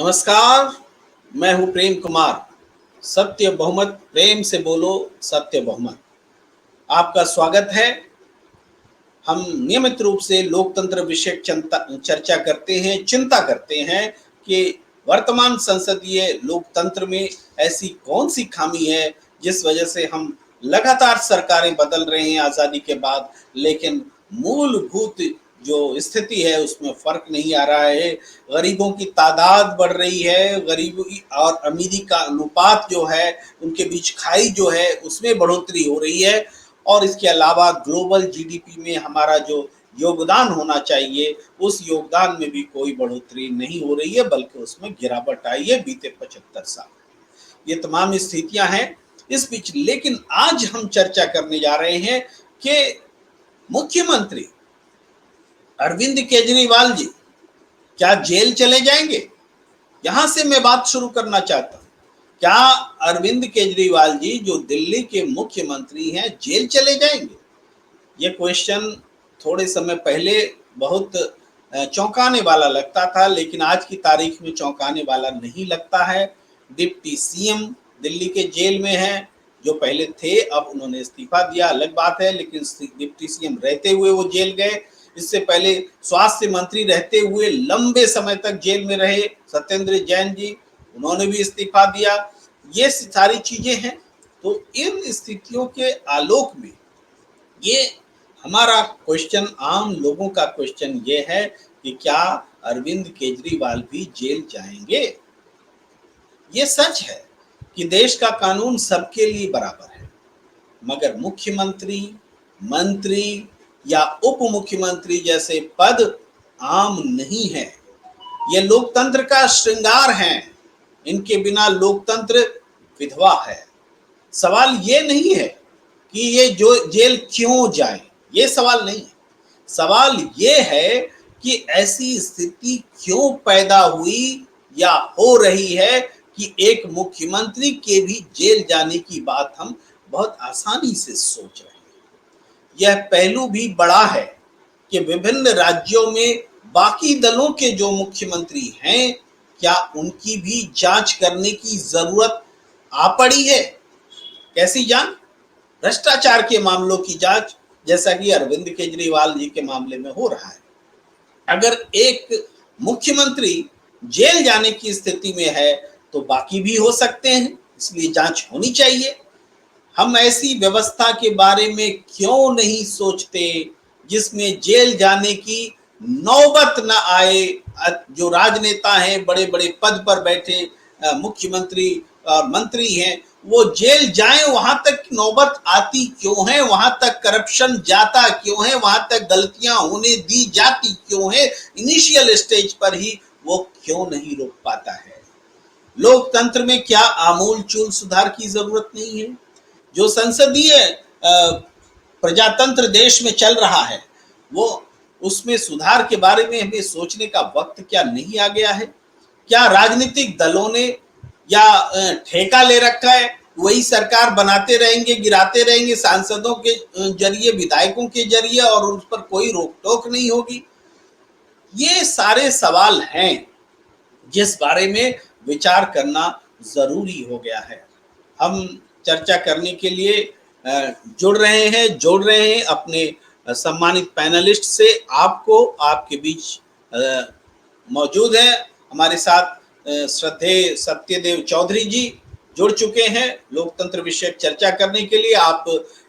नमस्कार। मैं हूं प्रेम कुमार। सत्य बहुमत, प्रेम से बोलो सत्य बहुमत। आपका स्वागत है। हम नियमित रूप से लोकतंत्र विषयक चर्चा करते हैं, चिंता करते हैं कि वर्तमान संसदीय लोकतंत्र में ऐसी कौन सी खामी है जिस वजह से हम लगातार सरकारें बदल रहे हैं आज़ादी के बाद, लेकिन मूलभूत जो स्थिति है उसमें फर्क नहीं आ रहा है। गरीबों की तादाद बढ़ रही है, गरीबी और अमीरी का अनुपात जो है, उनके बीच खाई जो है उसमें बढ़ोतरी हो रही है। और इसके अलावा ग्लोबल जीडीपी में हमारा जो योगदान होना चाहिए, उस योगदान में भी कोई बढ़ोतरी नहीं हो रही है, बल्कि उसमें गिरावट आई है बीते 75 साल। ये तमाम स्थितियां हैं इस बीच। लेकिन आज हम चर्चा करने जा रहे हैं कि मुख्यमंत्री अरविंद केजरीवाल जी क्या जेल चले जाएंगे। यहां से मैं बात शुरू करना चाहता हूं। क्या अरविंद केजरीवाल जी जो दिल्ली के मुख्यमंत्री हैं जेल चले जाएंगे? ये क्वेश्चन थोड़े समय पहले बहुत चौंकाने वाला लगता था, लेकिन आज की तारीख में चौंकाने वाला नहीं लगता है। डिप्टी सीएम दिल्ली के जेल में हैं, जो पहले थे, अब उन्होंने इस्तीफा दिया, अलग बात है, लेकिन डिप्टी सीएम रहते हुए वो जेल गए। इससे पहले स्वास्थ्य मंत्री रहते हुए लंबे समय तक जेल में रहे सत्येंद्र जैन जी, उन्होंने भी इस्तीफा दिया। ये सारी चीजें हैं। तो इन स्थितियों के आलोक में ये हमारा क्वेश्चन, आम लोगों का क्वेश्चन ये है कि क्या अरविंद केजरीवाल भी जेल जाएंगे? ये सच है कि देश का कानून सबके लिए बराबर है, मगर मुख्यमंत्री, मंत्री या उप मुख्यमंत्री जैसे पद आम नहीं है। ये लोकतंत्र का श्रृंगार है। इनके बिना लोकतंत्र विधवा है। सवाल ये नहीं है कि ये जो जेल क्यों जाए, ये सवाल नहीं है। सवाल ये है कि ऐसी स्थिति क्यों पैदा हुई या हो रही है कि एक मुख्यमंत्री के भी जेल जाने की बात हम बहुत आसानी से सोच रहे हैं। यह पहलू भी बड़ा है कि विभिन्न राज्यों में बाकी दलों के जो मुख्यमंत्री हैं, क्या उनकी भी जांच करने की जरूरत आ पड़ी है? कैसी जांच? भ्रष्टाचार के मामलों की जांच, जैसा कि अरविंद केजरीवाल जी के मामले में हो रहा है। अगर एक मुख्यमंत्री जेल जाने की स्थिति में है तो बाकी भी हो सकते हैं, इसलिए जांच होनी चाहिए। हम ऐसी व्यवस्था के बारे में क्यों नहीं सोचते जिसमें जेल जाने की नौबत न आए? जो राजनेता हैं, बड़े बड़े पद पर बैठे मुख्यमंत्री और मंत्री हैं, वो जेल जाएं, वहां तक नौबत आती क्यों है? वहां तक करप्शन जाता क्यों है? वहां तक गलतियां होने दी जाती क्यों है? इनिशियल स्टेज पर ही वो क्यों नहीं रोक पाता है? लोकतंत्र में क्या आमूल चूल सुधार की जरूरत नहीं है? जो संसदीय प्रजातंत्र देश में चल रहा है, वो उसमें सुधार के बारे में हमें सोचने का वक्त क्या नहीं आ गया है? क्या राजनीतिक दलों ने या ठेका ले रखा है, वही सरकार बनाते रहेंगे, गिराते रहेंगे सांसदों के जरिए, विधायकों के जरिए, और उस पर कोई रोक टोक नहीं होगी? ये सारे सवाल हैं जिस बारे में विचार करना जरूरी हो गया है। हम चर्चा करने के लिए जोड़ रहे हैं अपने सम्मानित पैनलिस्ट से। आपको आपके बीच मौजूद है हमारे साथ श्रद्धेय सत्यदेव चौधरी जी जुड़ चुके हैं लोकतंत्र विषयक चर्चा करने के लिए। आप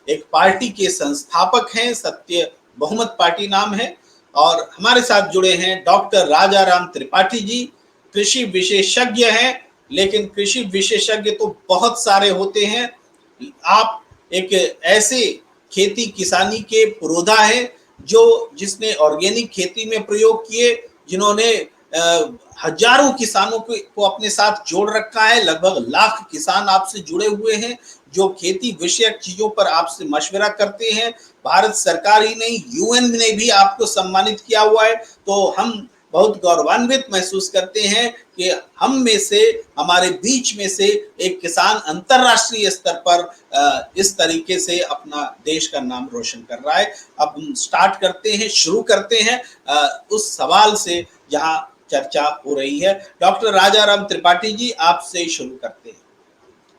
एक पार्टी के संस्थापक हैं, सत्य बहुमत पार्टी नाम है। और हमारे साथ जुड़े हैं डॉक्टर राजाराम त्रिपाठी जी, कृषि विशेषज्ञ हैं। लेकिन कृषि विशेषज्ञ तो बहुत सारे होते हैं, आप एक ऐसे खेती किसानी के पुरोधा हैं जिसने ऑर्गेनिक खेती में प्रयोग किए, जिन्होंने हजारों किसानों को अपने साथ जोड़ रखा है। लगभग लाख किसान आपसे जुड़े हुए हैं, जो खेती विषयक चीजों पर आपसे मशवरा करते हैं। भारत सरकार ही नहीं, यूएन ने भी आपको सम्मानित किया हुआ है। तो हम बहुत गौरवान्वित महसूस करते हैं कि हम में से, हमारे बीच में से एक किसान अंतरराष्ट्रीय स्तर पर इस तरीके से अपना देश का नाम रोशन कर रहा है। अब हम शुरू करते हैं उस सवाल से जहां चर्चा हो रही है। डॉक्टर राजाराम त्रिपाठी जी, आपसे शुरू करते हैं।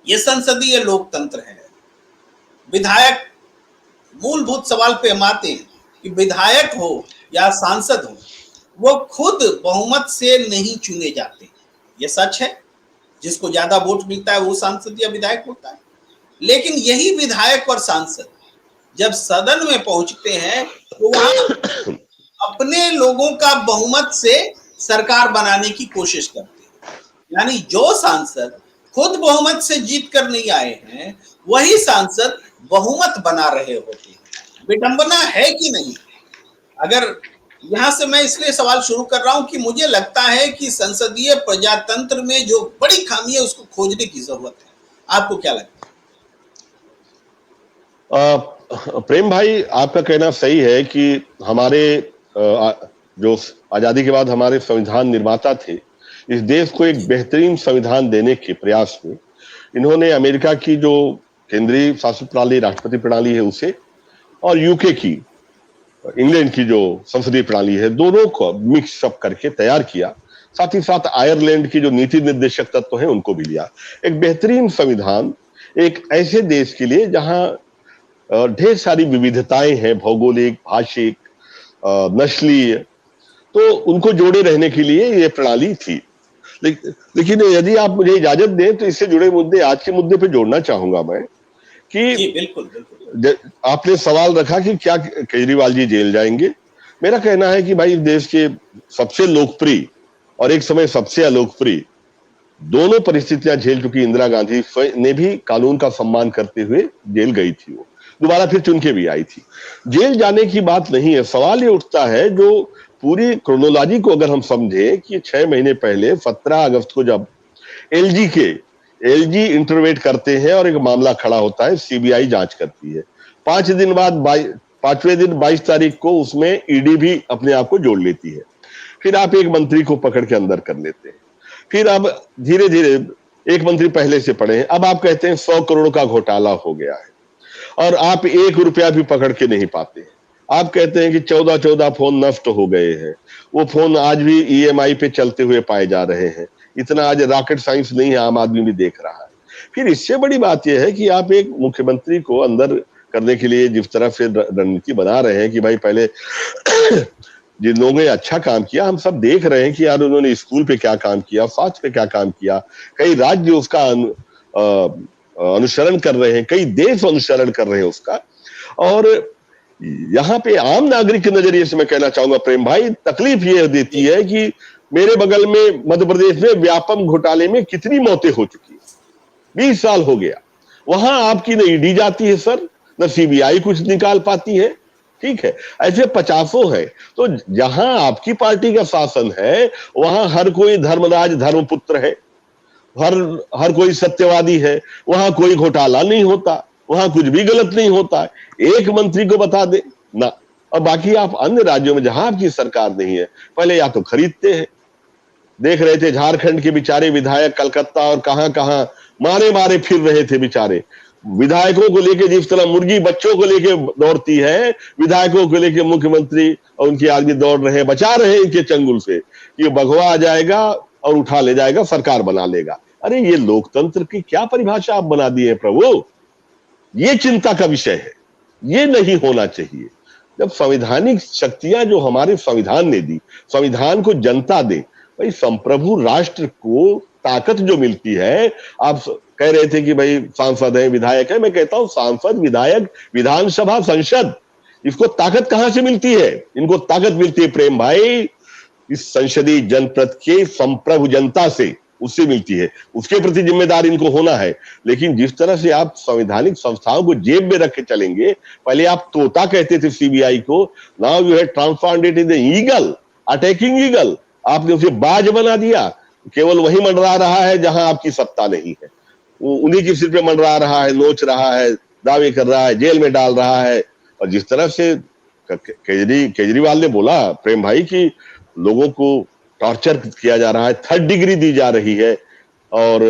ये संसदीय लोकतंत्र है। विधायक, मूलभूत सवाल पे हम आते हैं कि विधायक हो या सांसद हो, वो खुद बहुमत से नहीं चुने जाते। ये सच है, जिसको ज्यादा वोट मिलता है वो सांसद या विधायक होता है। लेकिन यही विधायक और सांसद जब सदन में पहुंचते हैं तो वहां अपने लोगों का बहुमत से सरकार बनाने की कोशिश करते हैं। यानी जो सांसद खुद बहुमत से जीत कर नहीं आए हैं, वही सांसद बहुमत बना रहे होते हैं। विडंबना है कि नहीं? अगर यहां से मैं इसलिए सवाल शुरू कर रहा हूं कि मुझे लगता है कि संसदीय प्रजातंत्र में जो बड़ी खामी है उसको खोजने की जरूरत है। आपको क्या लगता है? प्रेम भाई, आपका कहना सही है कि हमारे जो आजादी के बाद हमारे संविधान निर्माता थे, इस देश को एक बेहतरीन संविधान देने के प्रयास में इन्होंने अमेरिका की जो केंद्रीय शासित प्रणाली, राष्ट्रपति प्रणाली है उसे, और यूके की, इंग्लैंड की जो संसदीय प्रणाली है, दोनों को मिक्स अप करके तैयार किया। साथ ही साथ आयरलैंड की जो नीति निर्देशक तत्व हैं उनको भी लिया। एक बेहतरीन संविधान एक ऐसे देश के लिए जहां ढेर सारी विविधताएं हैं, भौगोलिक, भाषिक, नस्लीय, तो उनको जोड़े रहने के लिए ये प्रणाली थी। लेकिन यदि आप मुझे इजाजत दें तो इससे जुड़े मुद्दे, आज के मुद्दे पे जोड़ना चाहूंगा मैं कि जी, बिल्कुल। आपने सवाल रखा कि क्या केजरीवाल जी जेल जाएंगे। मेरा कहना है कि भाई, देश के सबसे लोकप्रिय और एक समय सबसे अलोकप्रिय दोनों परिस्थितियां झेल चुकी इंदिरा गांधी ने भी कानून का सम्मान करते हुए जेल गई थी। वो दोबारा फिर चुन के भी आई थी। जेल जाने की बात नहीं है। सवाल ये उठता है, जो पूरी क्रोनोलॉजी को अगर हम समझे कि 6 महीने पहले 17 अगस्त को जब एलजी इंटरवेट करते हैं और एक मामला खड़ा होता है, सीबीआई जांच करती है। 5 दिन बाद 5वें दिन 22 तारीख को उसमें ईडी भी अपने आप को जोड़ लेती है। फिर आप एक मंत्री को पकड़ के अंदर कर लेते हैं। फिर अब धीरे धीरे एक मंत्री पहले से पड़े हैं, अब आप कहते हैं 100 करोड़ का घोटाला हो गया है और आप 1 रुपया भी पकड़ के नहीं पाते। आप कहते हैं कि 14 फोन नष्ट हो गए हैं। वो फोन आज भी ईएमआई पे चलते हुए पाए जा रहे हैं। इतना आज रॉकेट साइंस नहीं है, आम आदमी भी देख रहा है। फिर इससे बड़ी बात यह है कि आप एक मुख्यमंत्री को अंदर करने के लिए जिस तरह से रणनीति बना रहे हैं कि भाई, पहले जिन लोगों ने अच्छा काम किया, हम सब देख रहे हैं कि यार उन्होंने स्कूल पे क्या काम किया, स्वास्थ्य पे क्या काम किया, कई राज्य उसका अनुसरण कर रहे हैं, कई देश अनुसरण कर रहे हैं उसका। और यहाँ पे आम नागरिक के नजरिए से मैं कहना चाहूंगा प्रेम भाई, तकलीफ ये देती है कि मेरे बगल में मध्य प्रदेश में व्यापम घोटाले में कितनी मौतें हो चुकी, 20 साल हो गया। वहां आपकी न ईडी जाती है सर, न सीबीआई कुछ निकाल पाती है। ठीक है, ऐसे 50 है। तो जहां आपकी पार्टी का शासन है वहां हर कोई धर्मराज धर्मपुत्र है, हर कोई सत्यवादी है, वहां कोई घोटाला नहीं होता, वहां कुछ भी गलत नहीं होता। एक मंत्री को बता दे ना। और बाकी आप अन्य राज्यों में जहां आपकी सरकार नहीं है, पहले या तो खरीदते हैं। देख रहे थे झारखंड के बेचारे विधायक कलकत्ता और कहां मारे फिर रहे थे बेचारे। विधायकों को लेके जिस तरह मुर्गी बच्चों को लेके दौड़ती है, विधायकों को लेके मुख्यमंत्री और उनके आदमी दौड़ रहे हैं, बचा रहे हैं इनके चंगुल से कि बघवा आ जाएगा और उठा ले जाएगा, सरकार बना लेगा। अरे ये लोकतंत्र की क्या परिभाषा आप बना दिए प्रभु? ये चिंता का विषय है, ये नहीं होना चाहिए। जब संवैधानिक शक्तियां जो हमारे संविधान ने दी, संविधान को जनता दे, भाई संप्रभु राष्ट्र को ताकत जो मिलती है। आप कह रहे थे कि भाई सांसद है, विधायक है, मैं कहता हूं सांसद, विधायक, विधानसभा, संसद, इसको ताकत कहां से मिलती है? इनको ताकत मिलती है प्रेम भाई इस संसदीय जनप्रति के संप्रभु जनता से, उससे मिलती है। उसके प्रति जिम्मेदार इनको होना है। लेकिन जिस तरह से आप संवैधानिक संस्थाओं को जेब में रख के चलेंगे, पहले आप तोता कहते थे सीबीआई को, now you have transformed it in eagle, attacking eagle. आपने उसे बाज बना दिया। केवल वही मंडरा रहा है जहां आपकी सत्ता नहीं है, वो उन्हीं के सिर पे मंडरा रहा है, नोच रहा है, दावे कर रहा है, जेल में डाल रहा है। और जिस तरह से केजरीवाल ने बोला प्रेम भाई कि लोगों को टॉर्चर किया जा रहा है, 3rd डिग्री दी जा रही है, और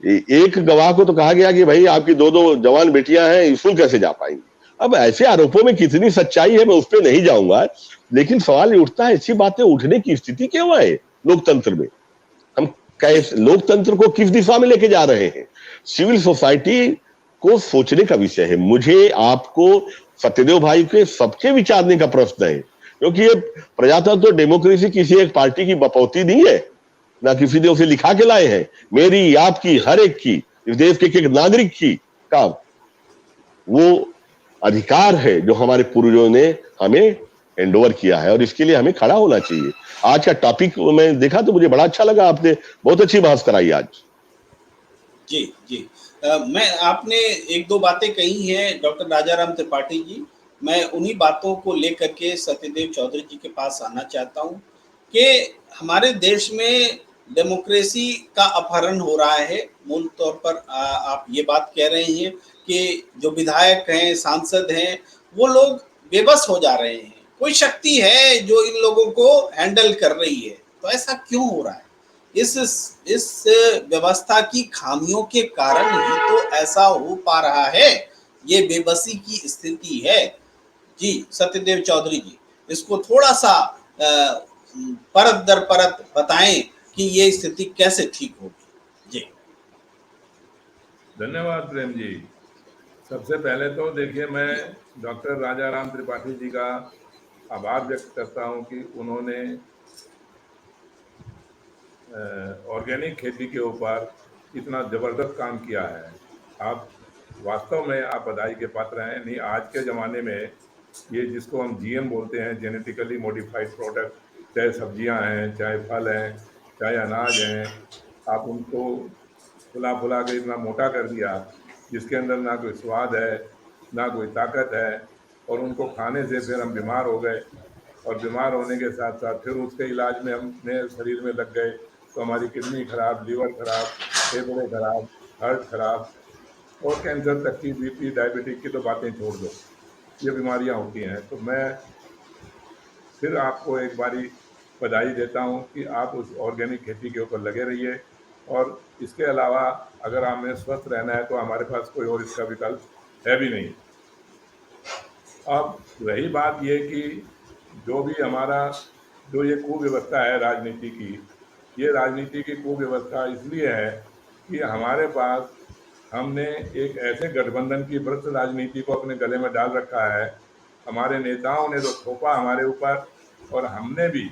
एक गवाह को तो कहा गया कि भाई आपकी 2 जवान बेटियां हैं, स्कूल कैसे जा पाएंगी। अब ऐसे आरोपों में कितनी सच्चाई है मैं उस पर नहीं जाऊंगा, लेकिन सवाल ये उठता है, ऐसी बातें उठने की स्थिति क्यों आए? लोकतंत्र में। हम कैसे लोकतंत्र को किस दिशा में लेके जा रहे हैं, सिविल सोसाइटी को सोचने का विषय है। मुझे, आपको, सत्यदेव भाई के सबके विचारने का प्रश्न है, क्योंकि ये प्रजातंत्र डेमोक्रेसी किसी एक पार्टी की बपौती नहीं है, ना किसी ने उसे लिखा के लाए हैं। मेरी, आपकी, हर एक की, इस देश के एक नागरिक की का वो अधिकार है जो हमारे पूर्वजों ने हमें एंडोवर किया है, और इसके लिए हमें खड़ा होना चाहिए। आज का टॉपिक मैं देखा तो मुझे बड़ा अच्छा लगा, आपने बहुत अच्छी बहस कराई आज। जी जी। मैं, आपने एक दो बातें कही हैं डॉक्टर राजाराम त्रिपाठी जी, मैं उन्हीं बातों को लेकर के सत्यदेव चौधरी जी के पास आना चाहता हूं कि हमारे देश में डेमोक्रेसी का अपहरण हो रहा है। मूल तौर पर आप ये बात कह रहे हैं कि जो विधायक हैं, सांसद हैं, वो लोग बेबस हो जा रहे हैं, कोई शक्ति है जो इन लोगों को हैंडल कर रही है। तो ऐसा क्यों हो रहा है? इस व्यवस्था की खामियों के कारण ही तो ऐसा हो पा रहा है। ये बेबसी की स्थिति है। जी सत्यदेव चौधरी जी, इसको थोड़ा सा परत दर परत बताएं कि ये स्थिति कैसे ठीक होगी। जी धन्यवाद प्रेम जी। सबसे पहले तो देखिए, मैं डॉक्टर राजाराम त्रिपाठी जी का आभार व्यक्त करता हूं कि उन्होंने ऑर्गेनिक खेती के ऊपर इतना ज़बरदस्त काम किया है। आप वास्तव में आप बधाई के पात्र हैं। नहीं, आज के ज़माने में ये जिसको हम जीएम बोलते हैं, जेनेटिकली मॉडिफाइड प्रोडक्ट, चाहे सब्जियां हैं, चाहे फल हैं, चाहे अनाज हैं, आप उनको फुला फुला के इतना मोटा कर दिया जिसके अंदर ना कोई स्वाद है, ना कोई ताकत है, और उनको खाने से फिर हम बीमार हो गए, और बीमार होने के साथ साथ फिर उसके इलाज में हमने शरीर में लग गए तो हमारी किडनी खराब, लीवर खराब, फेफड़े खराब, हार्ट खराब, और कैंसर तक की, बीपी, डायबिटीज की तो बातें छोड़ दो, ये बीमारियां होती हैं। तो मैं फिर आपको एक बारी बधाई देता हूं कि आप उस ऑर्गेनिक खेती के ऊपर लगे रहिए, और इसके अलावा अगर हमें स्वस्थ रहना है तो हमारे पास कोई और इसका विकल्प है भी नहीं। अब रही बात ये कि जो भी हमारा जो ये कुव्यवस्था है राजनीति की, ये राजनीति की कुव्यवस्था इसलिए है कि हमारे पास हमने एक ऐसे गठबंधन की भ्रष्ट राजनीति को अपने गले में डाल रखा है। हमारे नेताओं ने तो थोपा हमारे ऊपर, और हमने भी,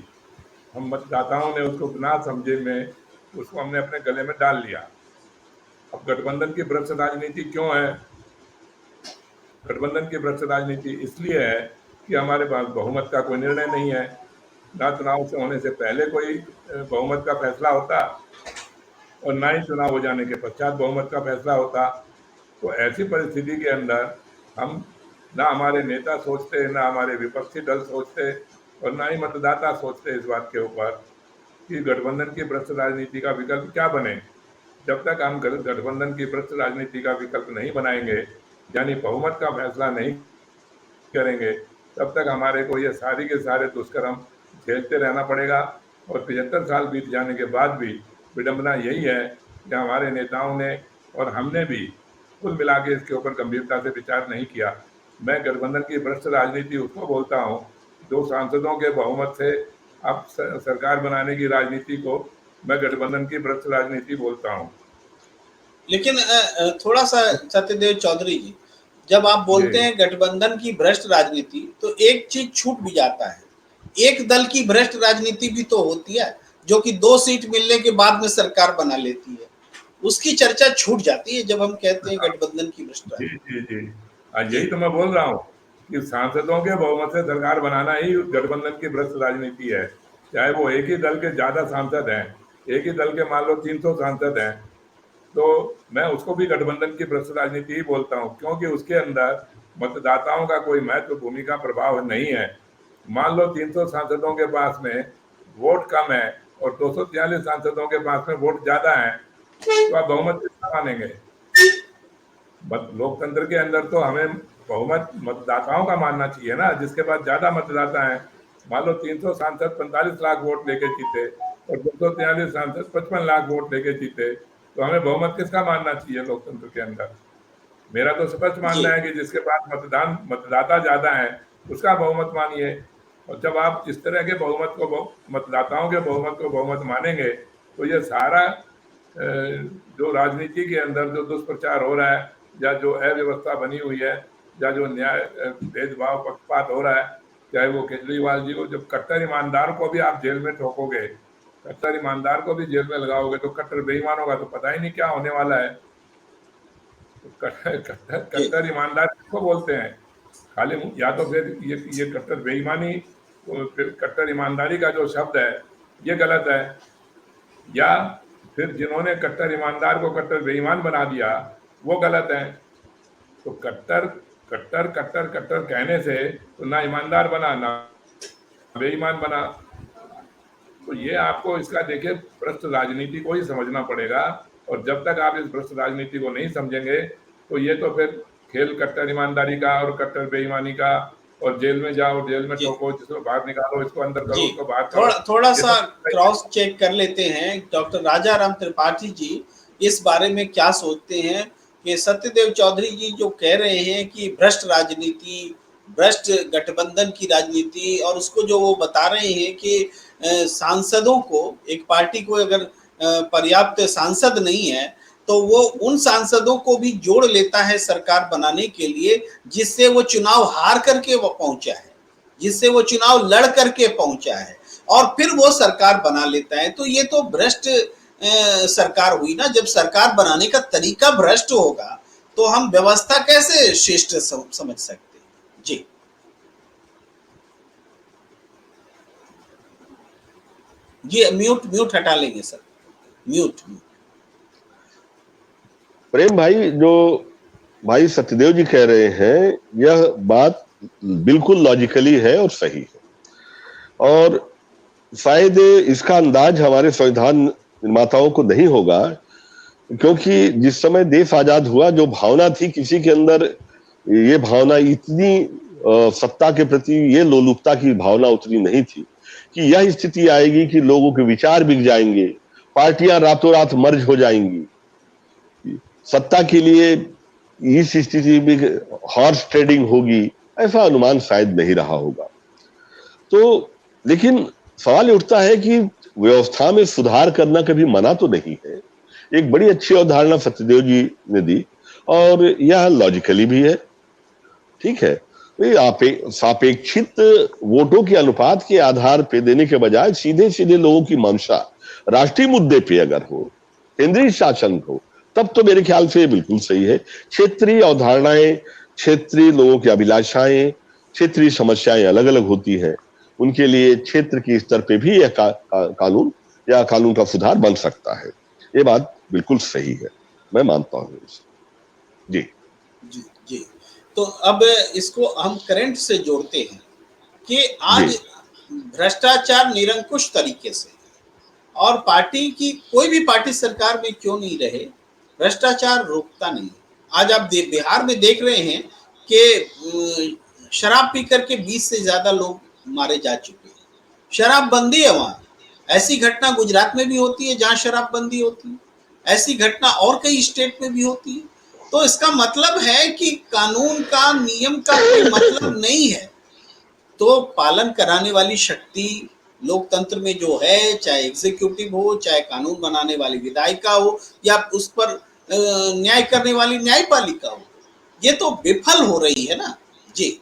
हम मतदाताओं ने उसको बिना समझे में उसको हमने अपने गले में डाल लिया। अब गठबंधन की भ्रष्ट राजनीति क्यों है? गठबंधन की भ्रष्ट राजनीति इसलिए है कि हमारे पास बहुमत का कोई निर्णय नहीं है। ना चुनाव से होने से पहले कोई बहुमत का फैसला होता, और ना ही चुनाव हो जाने के पश्चात बहुमत का फैसला होता। तो ऐसी परिस्थिति के अंदर हम, ना हमारे नेता सोचते, ना हमारे विपक्षी दल सोचते, और ना ही मतदाता सोचते इस बात के ऊपर कि गठबंधन की भ्रष्ट राजनीति का विकल्प क्या बने। जब तक हम गठबंधन की भ्रष्ट राजनीति का विकल्प नहीं बनाएंगे, यानी बहुमत का फैसला नहीं करेंगे, तब तक हमारे को ये सारी के सारे दुष्कर्म झेलते रहना पड़ेगा। और 75 साल बीत जाने के बाद भी विडंबना यही है कि हमारे नेताओं ने और हमने भी कुल मिला के इसके ऊपर गंभीरता से विचार नहीं किया। मैं गठबंधन की भ्रष्ट राजनीति उसको बोलता हूँ जो सांसदों के बहुमत से अब सरकार बनाने की राजनीति को मैं गठबंधन की भ्रष्ट राजनीति बोलता हूँ। लेकिन थोड़ा सा सत्यदेव चौधरी जी, जब आप बोलते हैं गठबंधन की भ्रष्ट राजनीति, तो एक चीज छूट भी जाता है। एक दल की भ्रष्ट राजनीति भी तो होती है जो कि 2 सीट मिलने के बाद में सरकार बना लेती है, उसकी चर्चा छूट जाती है जब हम कहते हैं गठबंधन की भ्रष्ट राजनीति। जी जी जी, आज यही तो मैं बोल रहा हूँ कि सांसदों के बहुमत से सरकार बनाना ही गठबंधन की भ्रष्ट राजनीति है। चाहे वो एक ही दल के ज्यादा सांसद हैं, एक ही दल के मान लो 300 सांसद हैं, तो मैं उसको भी गठबंधन की भ्रष्ट राजनीति ही बोलता हूँ, क्योंकि उसके अंदर मतदाताओं का कोई महत्व, भूमिका, प्रभाव नहीं है। मान लो 300 सांसदों के पास में वोट कम है और 243 सांसदों के पास में वोट ज्यादा है, तो आप बहुमत किसका मानेंगे? लोकतंत्र के अंदर तो हमें बहुमत मतदाताओं का मानना चाहिए ना, जिसके पास ज्यादा मतदाता है। मान लो 300 सांसद 45 लाख वोट लेके जीते और 243 सांसद 55 लाख वोट लेके जीते, तो हमें बहुमत किसका मानना चाहिए लोकतंत्र के अंदर? मेरा तो स्पष्ट मानना है कि जिसके पास मतदाता ज्यादा है उसका बहुमत मानिए। और जब आप इस तरह के बहुमत को मतदाताओं के बहुमत को बहुमत मानेंगे तो ये सारा जो राजनीति के अंदर जो दुष्प्रचार हो रहा है या जो अव्यवस्था बनी हुई है या जो न्याय भेदभाव पक्षपात हो रहा है, चाहे वो केजरीवाल जी को, जब कट्टर ईमानदार को भी आप जेल में ठोकोगे, कट्टर ईमानदार को भी जेल में लगाओगे तो कट्टर बेईमान होगा तो पता ही नहीं क्या होने वाला है। तो कट्टर ईमानदार किसको बोलते हैं? खाली या तो फिर ये कट्टर बेईमानी, फिर कट्टर ईमानदारी का जो शब्द है ये गलत है, या फिर जिन्होंने कट्टर ईमानदार को कट्टर बेईमान बना दिया वो गलत है। तो कट्टर कट्टर कट्टर कट्टर कहने से तो ना ईमानदार बना ना बेईमान बना। तो ये आपको इसका देखिए भ्रष्ट राजनीति को ही समझना पड़ेगा, और जब तक आप इस भ्रष्ट राजनीति को नहीं समझेंगे तो ये तो फिर खेल कट्टर ईमानदारी का और कट्टर बेईमानी का, और जेल में जाओ, जेल में ठोको, जिसको बाहर निकालो, इसको अंदर करो, इसको बाहर करो। थोड़ा सा क्रॉस चेक कर लेते हैं। डॉक्टर राजाराम त्रिपाठी जी इस बारे में क्या सोचते हैं कि सत्यदेव चौधरी जी जो कह रहे हैं कि भ्रष्ट राजनीति, भ्रष्ट गठबंधन की राजनीति, और उसको जो वो बता रहे हैं कि सांसदों को, एक पार्टी को अगर पर्याप्त सांसद नहीं है तो वो उन सांसदों को भी जोड़ लेता है सरकार बनाने के लिए, जिससे वो चुनाव हार करके वो पहुंचा है, जिससे वो चुनाव लड़ करके पहुंचा है, और फिर वो सरकार बना लेता है। तो ये तो भ्रष्ट सरकार हुई ना। जब सरकार बनाने का तरीका भ्रष्ट होगा तो हम व्यवस्था कैसे श्रेष्ठ समझ सकते हैं? जी जी, म्यूट हटा लेंगे सर, म्यूट। प्रेम भाई, जो भाई सत्यदेव जी कह रहे हैं यह बात बिल्कुल लॉजिकली है और सही है, और शायद इसका अंदाज हमारे संविधान निर्माताओं को नहीं होगा, क्योंकि जिस समय देश आजाद हुआ जो भावना थी किसी के अंदर, ये भावना इतनी सत्ता के प्रति ये लोलुपता की भावना उतनी नहीं थी कि यह स्थिति आएगी कि लोगों के विचार बिक जाएंगे, पार्टियां रातों रात मर्ज हो जाएंगी, सत्ता के लिए इस स्थिति में हॉर्स ट्रेडिंग होगी, ऐसा अनुमान शायद नहीं रहा होगा। तो लेकिन सवाल उठता है कि व्यवस्था में सुधार करना कभी मना तो नहीं है। एक बड़ी अच्छी अवधारणा सत्यदेव जी ने दी, और यह लॉजिकली भी है, ठीक है। सापेक्षित वोटों के अनुपात के आधार पे देने के बजाय सीधे सीधे लोगों की मंशा राष्ट्रीय मुद्दे पे अगर हो, केंद्रीय शासन हो, तब तो मेरे ख्याल से बिल्कुल सही है। क्षेत्रीय अवधारणाएं, क्षेत्रीय लोगों की अभिलाषाएं, क्षेत्रीय समस्याएं अलग अलग होती हैं, उनके लिए क्षेत्र के स्तर पे भी यह कानून या कानून का सुधार बन सकता है। ये बात बिल्कुल सही है, मैं मानता हूँ जी जी जी। तो अब इसको हम करंट से जोड़ते हैं कि आज भ्रष्टाचार निरंकुश तरीके से, और पार्टी की कोई भी पार्टी सरकार में क्यों नहीं रहे, भ्रष्टाचार रोकता नहीं। आज आप बिहार में देख रहे हैं कि शराब पी करके 20 से ज्यादा लोग मारे जा चुके हैं। शराबबंदी है वहां। ऐसी घटना गुजरात में भी होती है जहां शराबबंदी होती है, ऐसी घटना और कई स्टेट में भी होती है। तो इसका मतलब है कि कानून का, नियम का कोई मतलब नहीं है, तो पालन कराने वाली शक्ति लोकतंत्र में जो है, चाहे एग्जीक्यूटिव हो, चाहे कानून बनाने वाली विधायिका हो, या उस पर न्याय करने वाली न्यायपालिका हो, ये तो विफल हो रही है ना। जी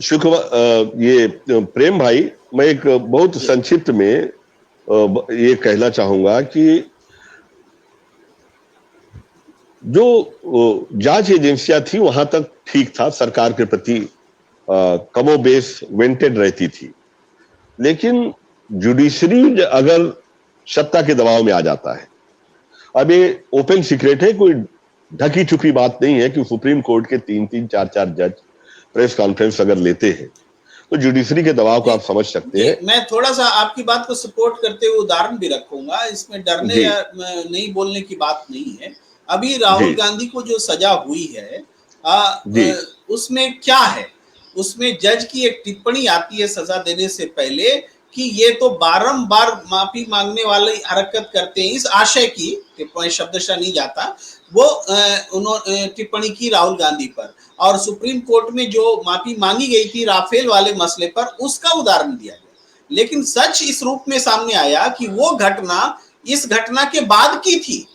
शुक्र। ये प्रेम भाई, मैं एक बहुत संक्षिप्त में ये कहना चाहूंगा कि जो जांच एजेंसियां थी वहां तक ठीक था, सरकार के प्रति कमोबेश वेंटेड रहती थी, लेकिन जुडिशरी अगर सत्ता के दबाव में आ जाता है, अब ये ओपन सीक्रेट है, कोई ढकी छुपी बात नहीं है कि सुप्रीम कोर्ट के 3-3, 4-4 जज प्रेस कॉन्फ्रेंस अगर लेते हैं तो जुडिशरी के दबाव को आप समझ सकते हैं। मैं थोड़ा सा आपकी बात को सपोर्ट करते हुए उदाहरण भी रखूंगा, इसमें डरने या नहीं बोलने की बात नहीं है। अभी राहुल गांधी को जो सजा हुई है उसमें क्या है, उसमें जज की एक टिप्पणी आती है सजा देने से पहले कि ये तो बारंबार माफी मांगने वाली हरकत करते हैं, इस आशय की टिप्पणी, शब्दशः नहीं जाता, वो उन्होंने टिप्पणी की राहुल गांधी पर। और सुप्रीम कोर्ट में जो माफी मांगी गई थी राफेल वाले मसले पर, उसका उदाहरण दिया गया। लेकिन सच इस रूप में सामने आया कि वो घटना इस घटना के बाद की थी,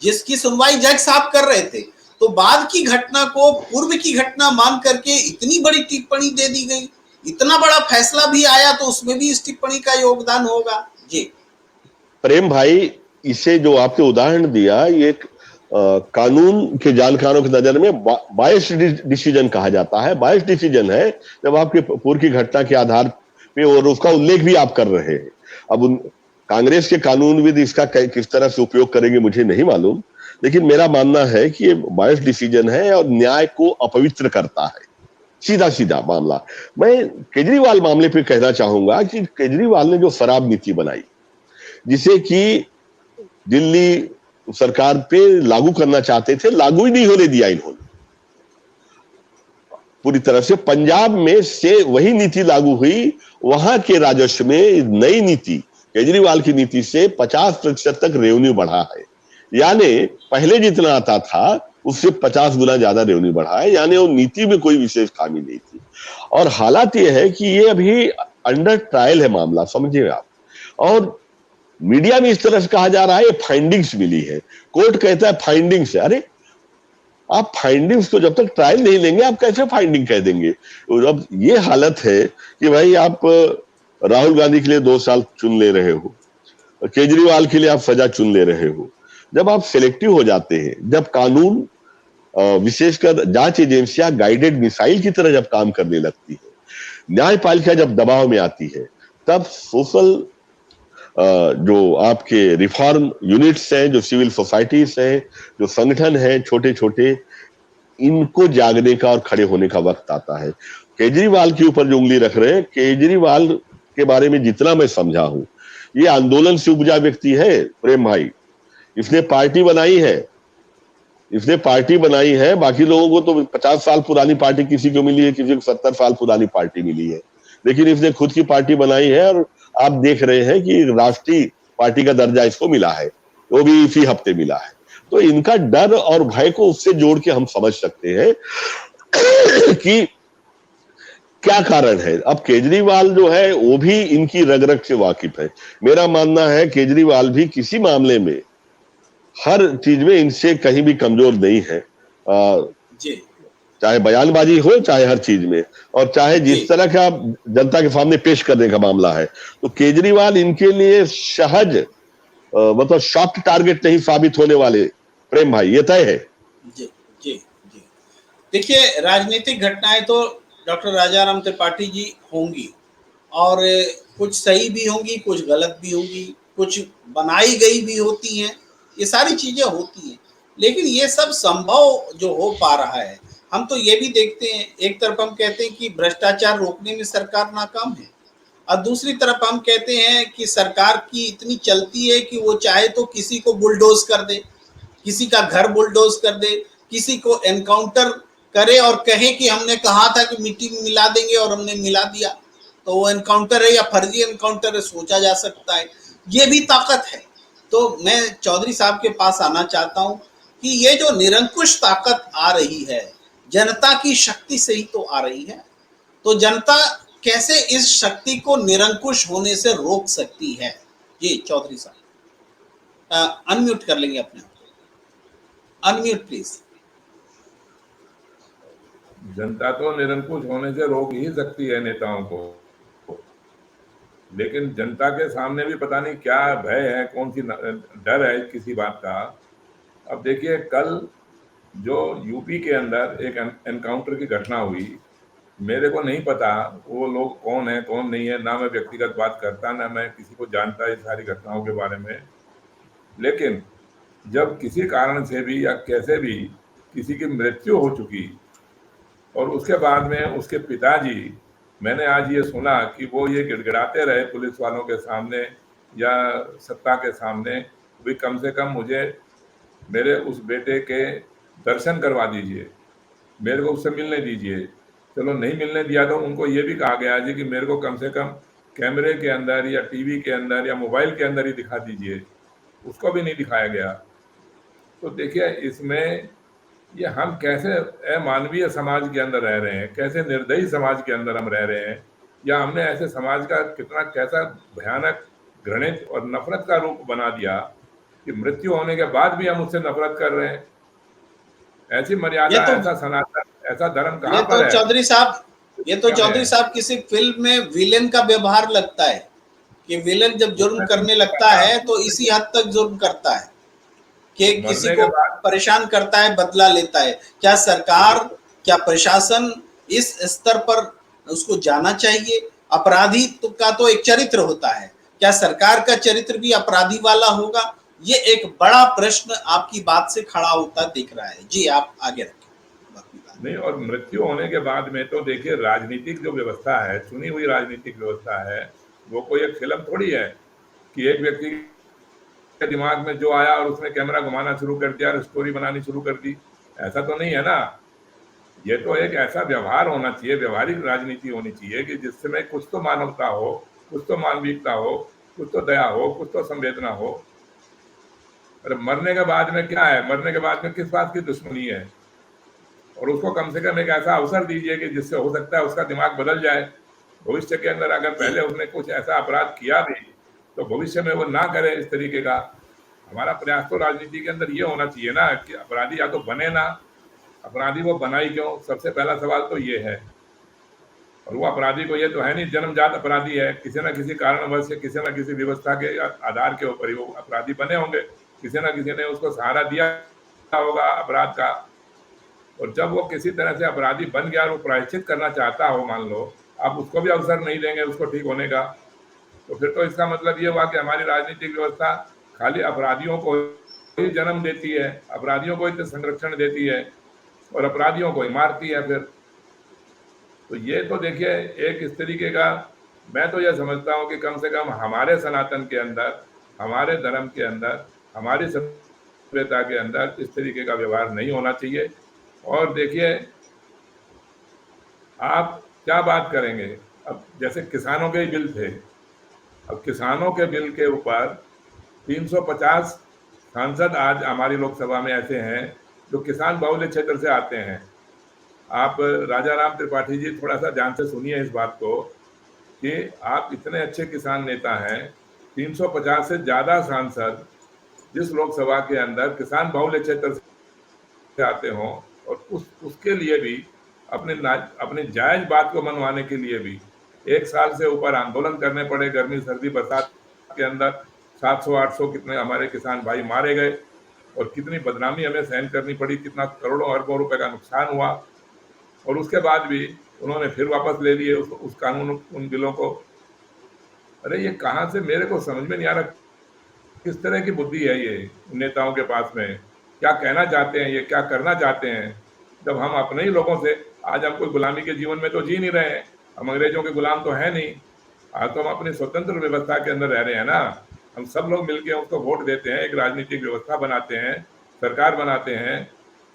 जिसकी सुनवाई जज साहब कर रहे थे। तो बाद की घटना को पूर्व की घटना मान करके इतनी बड़ी टिप्पणी दे दी गई, इतना बड़ा फैसला भी आया, तो उसमें भी इस टिप्पणी का योगदान होगा। जी प्रेम भाई, इसे जो आपने उदाहरण दिया, ये कानून के जानकारों की नजर में बायस डिसीजन कहा जाता है। बायस डिसीजन है जब आपके पूर्व की घटना के आधार पे और उसका उल्लेख भी आप कर रहे हैं। अब कांग्रेस के कानूनविद इसका किस तरह से उपयोग करेंगे मुझे नहीं मालूम, लेकिन मेरा मानना है कि ये बायस डिसीजन है और न्याय को अपवित्र करता है, सीधा सीधा मामला। मैं केजरीवाल मामले पे कहना चाहूंगा कि केजरीवाल ने जो शराब नीति बनाई, जिसे कि दिल्ली सरकार पे लागू करना चाहते थे, लागू ही नहीं होने दिया इन्होंने पूरी तरह से। पंजाब में से वही नीति लागू हुई, वहां के राजस्व में नई नीति, केजरीवाल की नीति से 50% तक रेवेन्यू बढ़ा है। यानी पहले जितना आता था उससे 50 गुना ज्यादा रेवेन्यू बढ़ा है। यानी वो नीति में कोई विशेष खामी नहीं थी। और हालात ये है कि ये अभी अंडर ट्रायल है मामला, समझिए आप। और मीडिया में इस तरह से कहा जा रहा है ये फाइंडिंग्स मिली है, कोर्ट कहता है फाइंडिंग्स है। अरे आप फाइंडिंग्स को जब तक ट्रायल नहीं लेंगे आप कैसे फाइंडिंग कह देंगे? अब ये हालत है कि भाई आप राहुल गांधी के लिए 2 साल चुन ले रहे हो, केजरीवाल के लिए आप सजा चुन ले रहे हो। जब आप सिलेक्टिव हो जाते हैं, जब कानून विशेषकर जांच एजेंसियां गाइडेड मिसाइल की तरह जब काम करने लगती है, न्यायपालिका जब दबाव में आती है, तब सोशल जो आपके रिफॉर्म यूनिट्स हैं, जो सिविल सोसाइटीज हैं, जो संगठन हैं छोटे छोटे, इनको जागने का और खड़े होने का वक्त आता है। केजरीवाल के ऊपर जो उंगली रख रहे हैं, केजरीवाल के बारे में जितना मैं समझा हूं, ये आंदोलन से उपजा व्यक्ति है प्रेम भाई। इसने पार्टी बनाई है, इसने पार्टी बनाई है। बाकी लोगों को तो 50 साल पुरानी पार्टी किसी को मिली है, किसी को 70 साल पुरानी पार्टी मिली है, लेकिन इसने खुद की पार्टी बनाई है। और आप देख रहे हैं कि राष्ट्रीय पार्टी का दर्जा इसको मिला है, वो भी इसी हफ्ते मिला है। तो इनका डर और भय को उससे जोड़ के हम समझ सकते हैं कि क्या कारण है। अब केजरीवाल जो है वो भी इनकी रग रग से वाकिफ है। मेरा मानना है केजरीवाल भी किसी मामले में, हर चीज में इनसे कहीं भी कमजोर नहीं है, चाहे बयानबाजी हो, चाहे हर चीज में, और चाहे जिस तरह का जनता के सामने पेश करने का मामला है। तो केजरीवाल इनके लिए सहज मतलब सॉफ्ट टारगेट नहीं साबित होने वाले प्रेम भाई, ये तय है। जी जी जी देखिए, राजनीतिक घटनाएं तो डॉक्टर राजाराम त्रिपाठी जी होंगी, और कुछ सही भी होंगी, कुछ गलत भी होंगी, कुछ बनाई गई भी होती हैं, ये सारी चीजें होती हैं। लेकिन ये सब संभव जो हो पा रहा है, हम तो ये भी देखते हैं, एक तरफ हम कहते हैं कि भ्रष्टाचार रोकने में सरकार नाकाम है, और दूसरी तरफ हम कहते हैं कि सरकार की इतनी चलती है कि वो चाहे तो किसी को बुलडोज कर दे, किसी का घर बुलडोज कर दे, किसी को एनकाउंटर करे और कहे कि हमने कहा था कि मिट्टी में मिला देंगे और हमने मिला दिया, तो वो एनकाउंटर है या फर्जी एनकाउंटर है, सोचा जा सकता है। ये भी ताकत है। तो मैं चौधरी साहब के पास आना चाहता हूं कि ये जो निरंकुश ताकत आ रही है, जनता की शक्ति से ही तो आ रही है। तो जनता कैसे इस शक्ति को निरंकुश होने से रोक सकती है? जी चौधरी साहब अनम्यूट कर लेंगे अपने आप को, अनम्यूट प्लीज। जनता तो निरंकुश होने से रोक ही सकती है नेताओं को, लेकिन जनता के सामने भी पता नहीं क्या भय है, कौन सी डर है किसी बात का। अब देखिए, कल जो यूपी के अंदर एक एनकाउंटर की घटना हुई, मेरे को नहीं पता वो लोग कौन है कौन नहीं है, ना मैं व्यक्तिगत बात करता, ना मैं किसी को जानता इस सारी घटनाओं के बारे में। लेकिन जब किसी कारण से भी या कैसे भी किसी की मृत्यु हो चुकी, और उसके बाद में उसके पिताजी, मैंने आज ये सुना कि वो ये गिड़गिड़ाते रहे पुलिस वालों के सामने या सत्ता के सामने, भी कम से कम मुझे मेरे उस बेटे के दर्शन करवा दीजिए, मेरे को उससे मिलने दीजिए। चलो नहीं मिलने दिया तो उनको ये भी कहा गया जी कि मेरे को कम से कम कैमरे के अंदर या टीवी के अंदर या मोबाइल के अंदर ही दिखा दीजिए, उसको भी नहीं दिखाया गया। तो देखिए, इसमें ये हम कैसे अमानवीय समाज के अंदर रह रहे हैं, कैसे निर्दयी समाज के अंदर हम रह रहे हैं, या हमने ऐसे समाज का कितना कैसा भयानक, घृणित और नफरत का रूप बना दिया कि मृत्यु होने के बाद भी हम उससे नफरत कर रहे हैं। ऐसी ये मर्यादा, तो ऐसा सनातन, ऐसा धर्म ये कहाँ तो पर है? चौधरी साहब ये तो क्या है चौधरी साहब किसी फिल्म में विलेन का व्यवहार लगता है कि विलेन जब जुर्म उसमें भी करने नहीं लगता करना। है तो इसी हद तक जुर्म करता है कि किसी मरने के को बाद परेशान करता है, बदला लेता है। क्या सरकार, क्या प्रशासन इस स्तर पर उसको जाना चाहिए? अपराधी का तो एक चरित्र होता है, क्या सरकार का चरित्र भी अपराधी वाला होगा? ये एक बड़ा प्रश्न आपकी बात से खड़ा होता दिख रहा है। जी आप आगे रखें बाकी बात। नहीं, और मृत्यु होने के बाद में तो देखिए, राजनीतिक जो व्यवस्था है, चुनी हुई राजनीतिक व्यवस्था है, वो कोई एक फिल्म थोड़ी है कि एक व्यक्ति के दिमाग में जो आया और उसने कैमरा घुमाना शुरू कर दिया और स्टोरी बनानी शुरू कर दी। ऐसा तो नहीं है ना। ये तो एक ऐसा व्यवहार होना चाहिए, व्यवहारिक राजनीति होनी चाहिए कि जिसमें कुछ तो मानवता हो, कुछ तो मानविकता हो, कुछ तो दया हो, कुछ तो संवेदना हो। अरे मरने के बाद में क्या है? मरने के बाद में किस बात की दुश्मनी है? और उसको कम से कम एक ऐसा अवसर दीजिए कि जिससे हो सकता है उसका दिमाग बदल जाए भविष्य के अंदर। अगर जी पहले उसने कुछ ऐसा अपराध किया भी तो भविष्य में वो ना करे इस तरीके का। हमारा प्रयास तो राजनीति के अंदर ये होना चाहिए ना कि अपराधी या तो बने ना, अपराधी वो बनाई क्यों, सबसे पहला सवाल तो ये है। और वो अपराधी को ये तो है नहीं जन्मजात अपराधी है, किसी ना किसी कारणवश या किसी ना किसी व्यवस्था के आधार के ऊपर ही वो अपराधी बने होंगे, किसी ना किसी ने उसको सहारा दिया होगा अपराध का। और जब वो किसी तरह से अपराधी बन गया और वो प्रायश्चित करना चाहता हो, मान लो आप उसको भी अवसर नहीं देंगे उसको ठीक होने का, तो फिर तो इसका मतलब ये हुआ कि हमारी राजनीतिक व्यवस्था खाली अपराधियों को ही जन्म देती है, अपराधियों को ही संरक्षण देती है और अपराधियों को ही मारती है फिर। तो ये तो देखिए एक इस तरीके का, मैं तो यह समझता हूँ कि कम से कम हमारे सनातन के अंदर, हमारे धर्म के अंदर, हमारी सभ्यता के अंदर इस तरीके का व्यवहार नहीं होना चाहिए। और देखिए, आप क्या बात करेंगे? अब जैसे किसानों के ही बिल थे, अब किसानों के बिल के ऊपर 350 सांसद आज हमारी लोकसभा में ऐसे हैं जो किसान बहुल्य क्षेत्र से आते हैं। आप राजा राम त्रिपाठी जी थोड़ा सा ध्यान से सुनिए इस बात को कि आप इतने अच्छे किसान नेता हैं, 350 से ज्यादा सांसद जिस लोकसभा के अंदर किसान बहुल्य क्षेत्र से आते हों, और उसके लिए भी अपने जायज बात को मनवाने के लिए भी 1 साल से ऊपर आंदोलन करने पड़े, गर्मी सर्दी बरसात के अंदर 700-800 कितने हमारे किसान भाई मारे गए और कितनी बदनामी हमें सहन करनी पड़ी, कितना करोड़ों अरबों रुपए का नुकसान हुआ। और उसके बाद भी उन्होंने फिर वापस ले लिए उस कानून, उन बिलों को। अरे ये कहाँ से, मेरे को समझ में नहीं आ रहा किस तरह की बुद्धि है ये नेताओं के पास में। क्या कहना चाहते हैं ये, क्या करना चाहते हैं? जब हम अपने ही लोगों से, आज हम कोई गुलामी के जीवन में तो जी नहीं रहे हैं, हम अंग्रेजों के गुलाम तो है नहीं, आज तो हम अपनी स्वतंत्र व्यवस्था के अंदर रह रहे हैं ना। हम सब लोग मिलके उसको वोट देते हैं, एक राजनीतिक व्यवस्था बनाते हैं, सरकार बनाते हैं,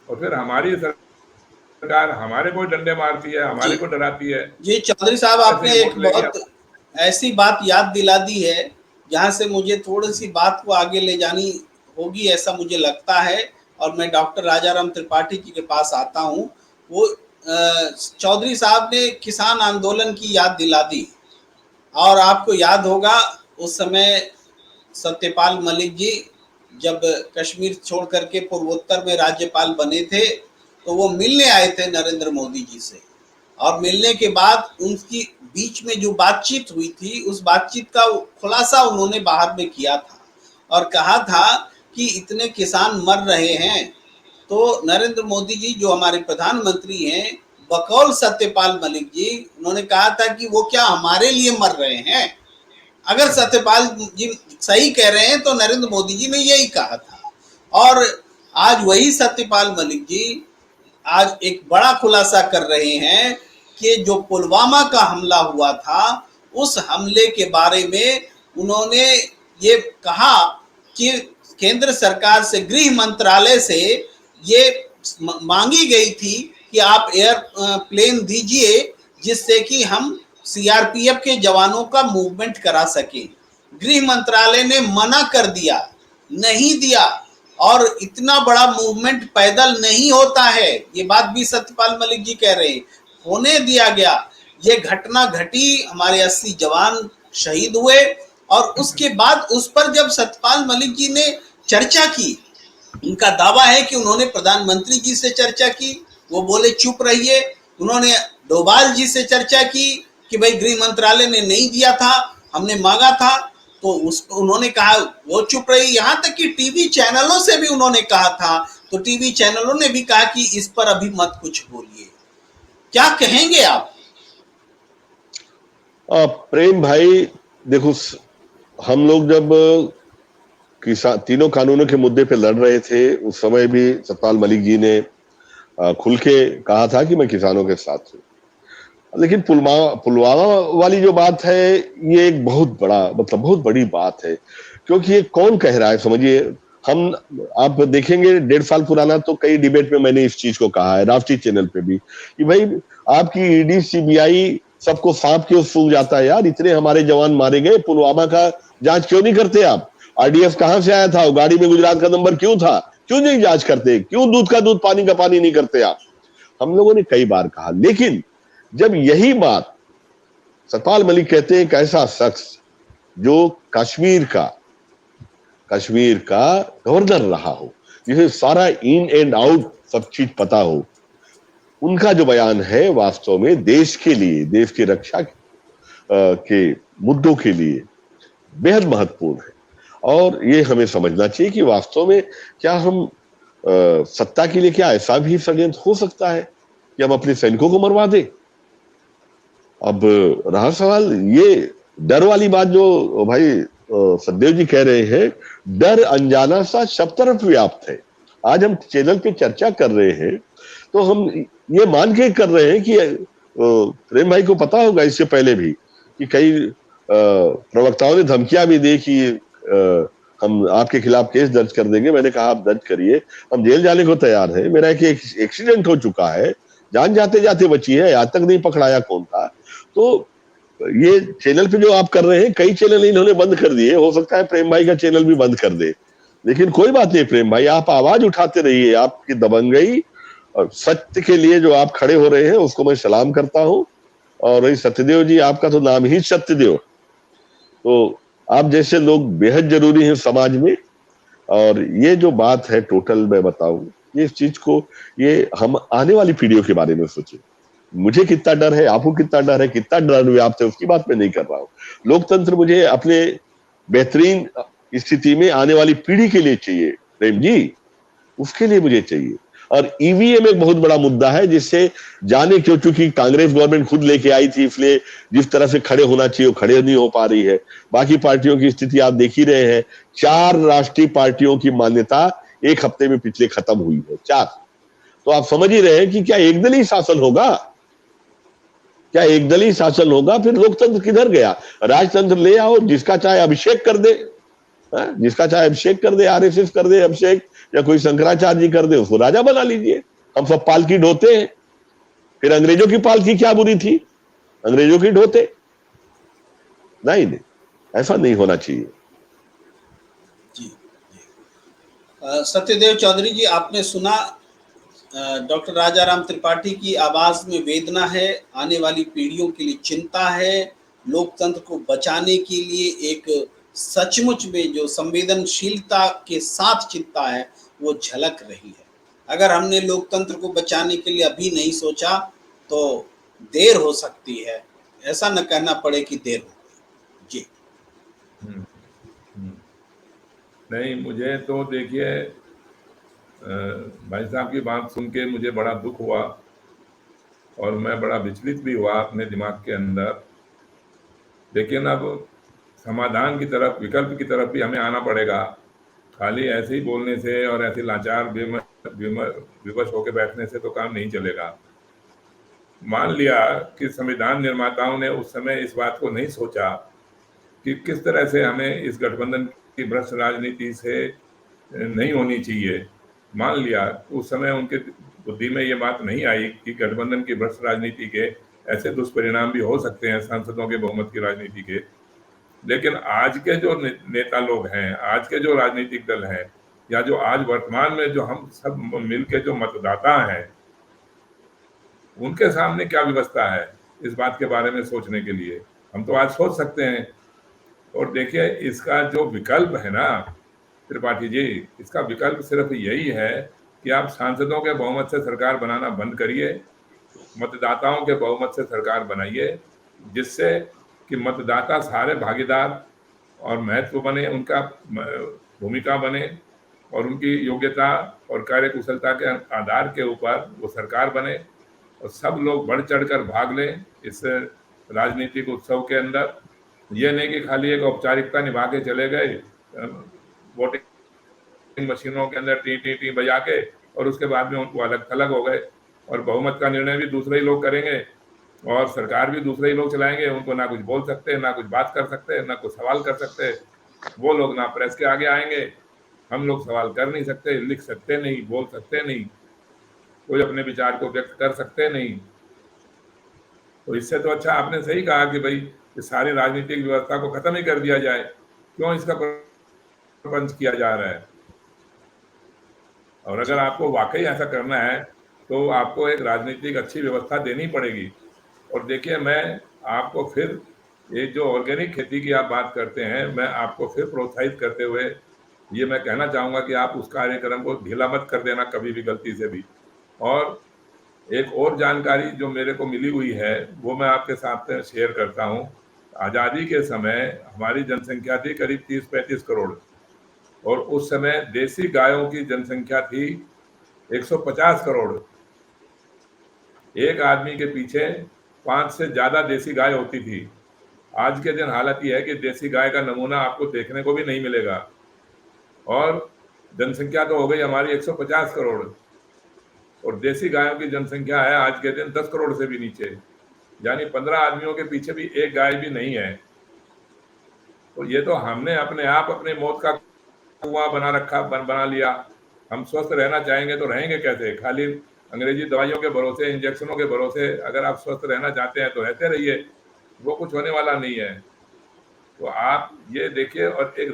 और फिर हमारी सरकार हमारे को डंडे मारती है, जी हमारे को डराती है। जी चौधरी साहब, ऐसे आपने ही एक वोट लेके बहुत ऐसी बात याद दिला दी है जहाँ से मुझे थोड़ी सी बात को आगे ले जानी होगी, ऐसा मुझे लगता है। और मैं डॉक्टर राजाराम त्रिपाठी जी के पास आता हूँ। वो चौधरी साहब ने किसान आंदोलन की याद दिला दी, और आपको याद होगा उस समय सत्यपाल मलिक जी जब कश्मीर छोड़ करके पूर्वोत्तर में राज्यपाल बने थे, तो वो मिलने आए थे नरेंद्र मोदी जी से। और मिलने के बाद उनकी बीच में जो बातचीत हुई थी, उस बातचीत का खुलासा उन्होंने बाहर में किया था और कहा था कि इतने किसान मर रहे हैं, तो नरेंद्र मोदी जी जो हमारे प्रधानमंत्री हैं, बकौल सत्यपाल मलिक जी, उन्होंने कहा था कि वो क्या हमारे लिए मर रहे हैं? अगर सत्यपाल जी सही कह रहे हैं तो नरेंद्र मोदी जी ने यही कहा था। और आज वही सत्यपाल मलिक जी आज एक बड़ा खुलासा कर रहे हैं कि जो पुलवामा का हमला हुआ था, उस हमले के बारे में उन्होंने ये कहा कि केंद्र सरकार से, गृह मंत्रालय से ये मांगी गई थी कि आप एयर प्लेन दीजिए जिससे कि हम सीआरपीएफ के जवानों का मूवमेंट करा सकें। गृह मंत्रालय ने मना कर दिया, नहीं दिया। और इतना बड़ा मूवमेंट पैदल नहीं होता है, ये बात भी सत्यपाल मलिक जी कह रहे हैं, होने दिया गया। ये घटना घटी, हमारे 80 जवान शहीद हुए, और उसके बाद उस पर जब सत्यपाल मलिक जी ने चर्चा की, उनका दावा है कि उन्होंने प्रधानमंत्री जी से चर्चा की, वो बोले चुप रहिए। उन्होंने डोभाल जी से चर्चा की कि भाई गृह मंत्रालय ने नहीं दिया था, हमने मांगा था, तो उसको उन्होंने कहा, वो चुप रही। यहाँ तक कि टीवी चैनलों से भी उन्होंने कहा था, तो टीवी चैनलों ने भी कहा कि इस पर अभी मत कुछ बोलिए। क्या कहेंगे आप? प्रेम भाई देखो, हम लोग जब किसान तीनों कानूनों के मुद्दे पे लड़ रहे थे, उस समय भी सतपाल मलिक जी ने खुल के कहा था कि मैं किसानों के साथ हूं। लेकिन पुलवामा वाली जो बात है, ये एक बहुत बड़ा बहुत बड़ी बात है, क्योंकि ये कौन कह रहा है समझिए। हम आप देखेंगे 1.5 साल पुराना तो कई डिबेट में मैंने इस चीज को कहा है, राष्ट्रीय चैनल पे भी, कि भाई आपकी ईडी सीबीआई सबको सांप क्यों सूंघ जाता है यार, इतने हमारे जवान मारे गए, पुलवामा का जांच क्यों नहीं करते आप? आरडीएफ कहां से आया था, गाड़ी में गुजरात का नंबर क्यों था, क्यों नहीं जांच करते? क्यों दूध का दूध पानी का पानी नहीं करते आप? हम लोगों ने कई बार कहा, लेकिन जब यही बात सतपाल मलिक कहते हैं, एक ऐसा शख्स जो कश्मीर का गवर्नर रहा हो, जिसे सारा इन एंड आउट सब चीज पता हो, उनका जो बयान है वास्तव में देश के लिए, देश की रक्षा के मुद्दों के लिए बेहद महत्वपूर्ण है। और ये हमें समझना चाहिए कि वास्तव में क्या हम सत्ता के लिए, क्या ऐसा भी षड्यंत्र हो सकता है कि हम अपने सैनिकों को मरवा दें? अब रहा सवाल ये डर वाली बात जो भाई सददेव जी कह रहे हैं, डर अनजाना सा सब तरफ व्याप्त है। आज हम चैनल पे चर्चा कर रहे हैं तो हम ये मान के कर रहे हैं कि प्रेम भाई को पता होगा इससे पहले भी कि कई प्रवक्ताओं ने धमकियां भी दी कि हम आपके खिलाफ केस दर्ज कर देंगे। मैंने कहा आप दर्ज करिए, हम जेल जाने को तैयार है। मेरा एक एक्सीडेंट हो चुका है, जान जाते जाते बची है, आज तक नहीं पकड़ाया कौन था। तो ये चैनल पे जो आप कर रहे हैं, कई चैनल इन्होंने बंद कर दिए, हो सकता है प्रेम भाई का चैनल भी बंद कर दे, लेकिन कोई बात नहीं प्रेम भाई, आप आवाज उठाते रहिए। आपकी दबंगई और सत्य के लिए जो आप खड़े हो रहे हैं उसको मैं सलाम करता हूं। और वही सत्यदेव जी, आपका तो नाम ही सत्यदेव, तो आप जैसे लोग बेहद जरूरी हैं समाज में। और ये जो बात है टोटल मैं बताऊं, ये इस चीज को, ये हम आने वाली पीढ़ियों के बारे में सोचें। मुझे कितना डर है, आपको कितना डर है, कितना डर व्याप्त है, उसकी बात मैं नहीं कर रहा हूं। लोकतंत्र मुझे अपने बेहतरीन स्थिति में आने वाली पीढ़ी के लिए चाहिए प्रेम जी, उसके लिए मुझे चाहिए। और ईवीएम एक बहुत बड़ा मुद्दा है, जिससे जाने क्यों, चूंकि कांग्रेस गवर्नमेंट खुद लेके आई थी, इसलिए जिस तरह से खड़े होना चाहिए वो खड़े नहीं हो पा रही है। बाकी पार्टियों की स्थिति आप देख ही रहे हैं, 4 राष्ट्रीय पार्टियों की मान्यता एक हफ्ते में पिछले खत्म हुई है, 4। तो आप समझ ही रहे हैं कि क्या एकदलीय शासन होगा? क्या एकदलीय शासन होगा? फिर लोकतंत्र किधर गया? राजतंत्र ले आओ, जिसका चाहे अभिषेक कर दे, जिसका चाहे अभिषेक कर दे, आरएसएस कर दे अभिषेक, या कोई शंकराचार्य जी कर दे, उसको राजा बना लीजिए। हम सब पालकी ढोते हैं, फिर अंग्रेजों की पालकी क्या बुरी थी, अंग्रेजों की ढोते? नहीं, ऐसा नहीं होना चाहिए। जी, सत्यदेव चौधरी जी, आपने सुना डॉक्टर राजाराम त्रिपाठी की आवाज में वेदना है, आने वाली पीढ़ियों के लिए चिंता है, लोकतंत्र को बचाने के लिए एक सचमुच में जो संवेदनशीलता के साथ चिंता है वो झलक रही है। अगर हमने लोकतंत्र को बचाने के लिए अभी नहीं सोचा तो देर हो सकती है, ऐसा न कहना पड़े कि देर हो गई। जी नहीं, मुझे तो देखिए भाई साहब की बात सुन के मुझे बड़ा दुख हुआ और मैं बड़ा विचलित भी हुआ अपने दिमाग के अंदर। लेकिन अब समाधान की तरफ, विकल्प की तरफ भी हमें आना पड़ेगा। खाली ऐसे ही बोलने से और ऐसे लाचार विवश होकर बैठने से तो काम नहीं चलेगा। मान लिया कि संविधान निर्माताओं ने उस समय इस बात को नहीं सोचा कि किस तरह से हमें इस गठबंधन की भ्रष्ट राजनीति से नहीं होनी चाहिए। मान लिया उस समय उनके बुद्धि में ये बात नहीं आई कि गठबंधन की भ्रष्ट राजनीति के ऐसे दुष्परिणाम भी हो सकते हैं सांसदों के बहुमत की राजनीति के। लेकिन आज के जो नेता लोग हैं, आज के जो राजनीतिक दल हैं, या जो आज वर्तमान में जो हम सब मिलके जो मतदाता हैं उनके सामने क्या व्यवस्था है इस बात के बारे में सोचने के लिए हम तो आज सोच सकते हैं। और देखिए इसका जो विकल्प है ना त्रिपाठी जी, इसका विकल्प सिर्फ यही है कि आप सांसदों के बहुमत से सरकार बनाना बंद करिए, मतदाताओं के बहुमत से सरकार बनाइए, जिससे कि मतदाता सारे भागीदार और महत्व बने, उनका भूमिका बने और उनकी योग्यता और कार्यकुशलता के आधार के ऊपर वो सरकार बने और सब लोग बढ़ चढ़कर भाग लें इस राजनीतिक उत्सव के अंदर। ये नहीं कि खाली एक औपचारिकता निभा के चले गए वोटिंग मशीनों के अंदर टी टी टी बजा के और उसके बाद में उनको अलग थलग हो गए और बहुमत का निर्णय भी दूसरे ही लोग करेंगे और सरकार भी दूसरे ही लोग चलाएंगे। उनको ना कुछ बोल सकते, ना कुछ बात कर सकते, ना कुछ सवाल कर सकते। वो लोग ना प्रेस के आगे आएंगे, हम लोग सवाल कर नहीं सकते, लिख सकते नहीं, बोल सकते नहीं, कोई अपने विचार को व्यक्त कर सकते नहीं। तो इससे तो अच्छा आपने सही कहा कि भाई इस सारी राजनीतिक व्यवस्था को खत्म ही कर दिया जाए, क्यों इसका प्रपंच किया जा रहा है। और अगर आपको वाकई ऐसा करना है तो आपको एक राजनीतिक अच्छी व्यवस्था देनी पड़ेगी। और देखिए मैं आपको फिर ये जो ऑर्गेनिक खेती की आप बात करते हैं, मैं आपको फिर प्रोत्साहित करते हुए ये मैं कहना चाहूँगा कि आप उस कार्यक्रम को ढीला मत कर देना कभी भी गलती से भी। और एक और जानकारी जो मेरे को मिली हुई है वो मैं आपके साथ शेयर करता हूँ। आज़ादी के समय हमारी जनसंख्या थी करीब 30-35 करोड़ और उस समय देसी गायों की जनसंख्या थी 150 करोड़। एक आदमी के पीछे 5 से ज़्यादा देसी गाय होती थी। आज के दिन हालत यह है कि देसी गाय का नमूना आपको देखने को भी नहीं मिलेगा और जनसंख्या तो हो गई हमारी 150 करोड़ और देसी गायों की जनसंख्या है आज के दिन 10 करोड़ से भी नीचे, यानी 15 आदमियों के पीछे भी एक गाय भी नहीं है। तो ये तो हमने अपने आप अपने मौत का कुआं बना लिया। हम स्वस्थ रहना चाहेंगे तो रहेंगे कैसे? खाली अंग्रेजी दवाइयों के भरोसे, इंजेक्शनों के भरोसे अगर आप स्वस्थ रहना चाहते हैं तो रहते रहिए, वो कुछ होने वाला नहीं है। तो आप ये देखिए, और एक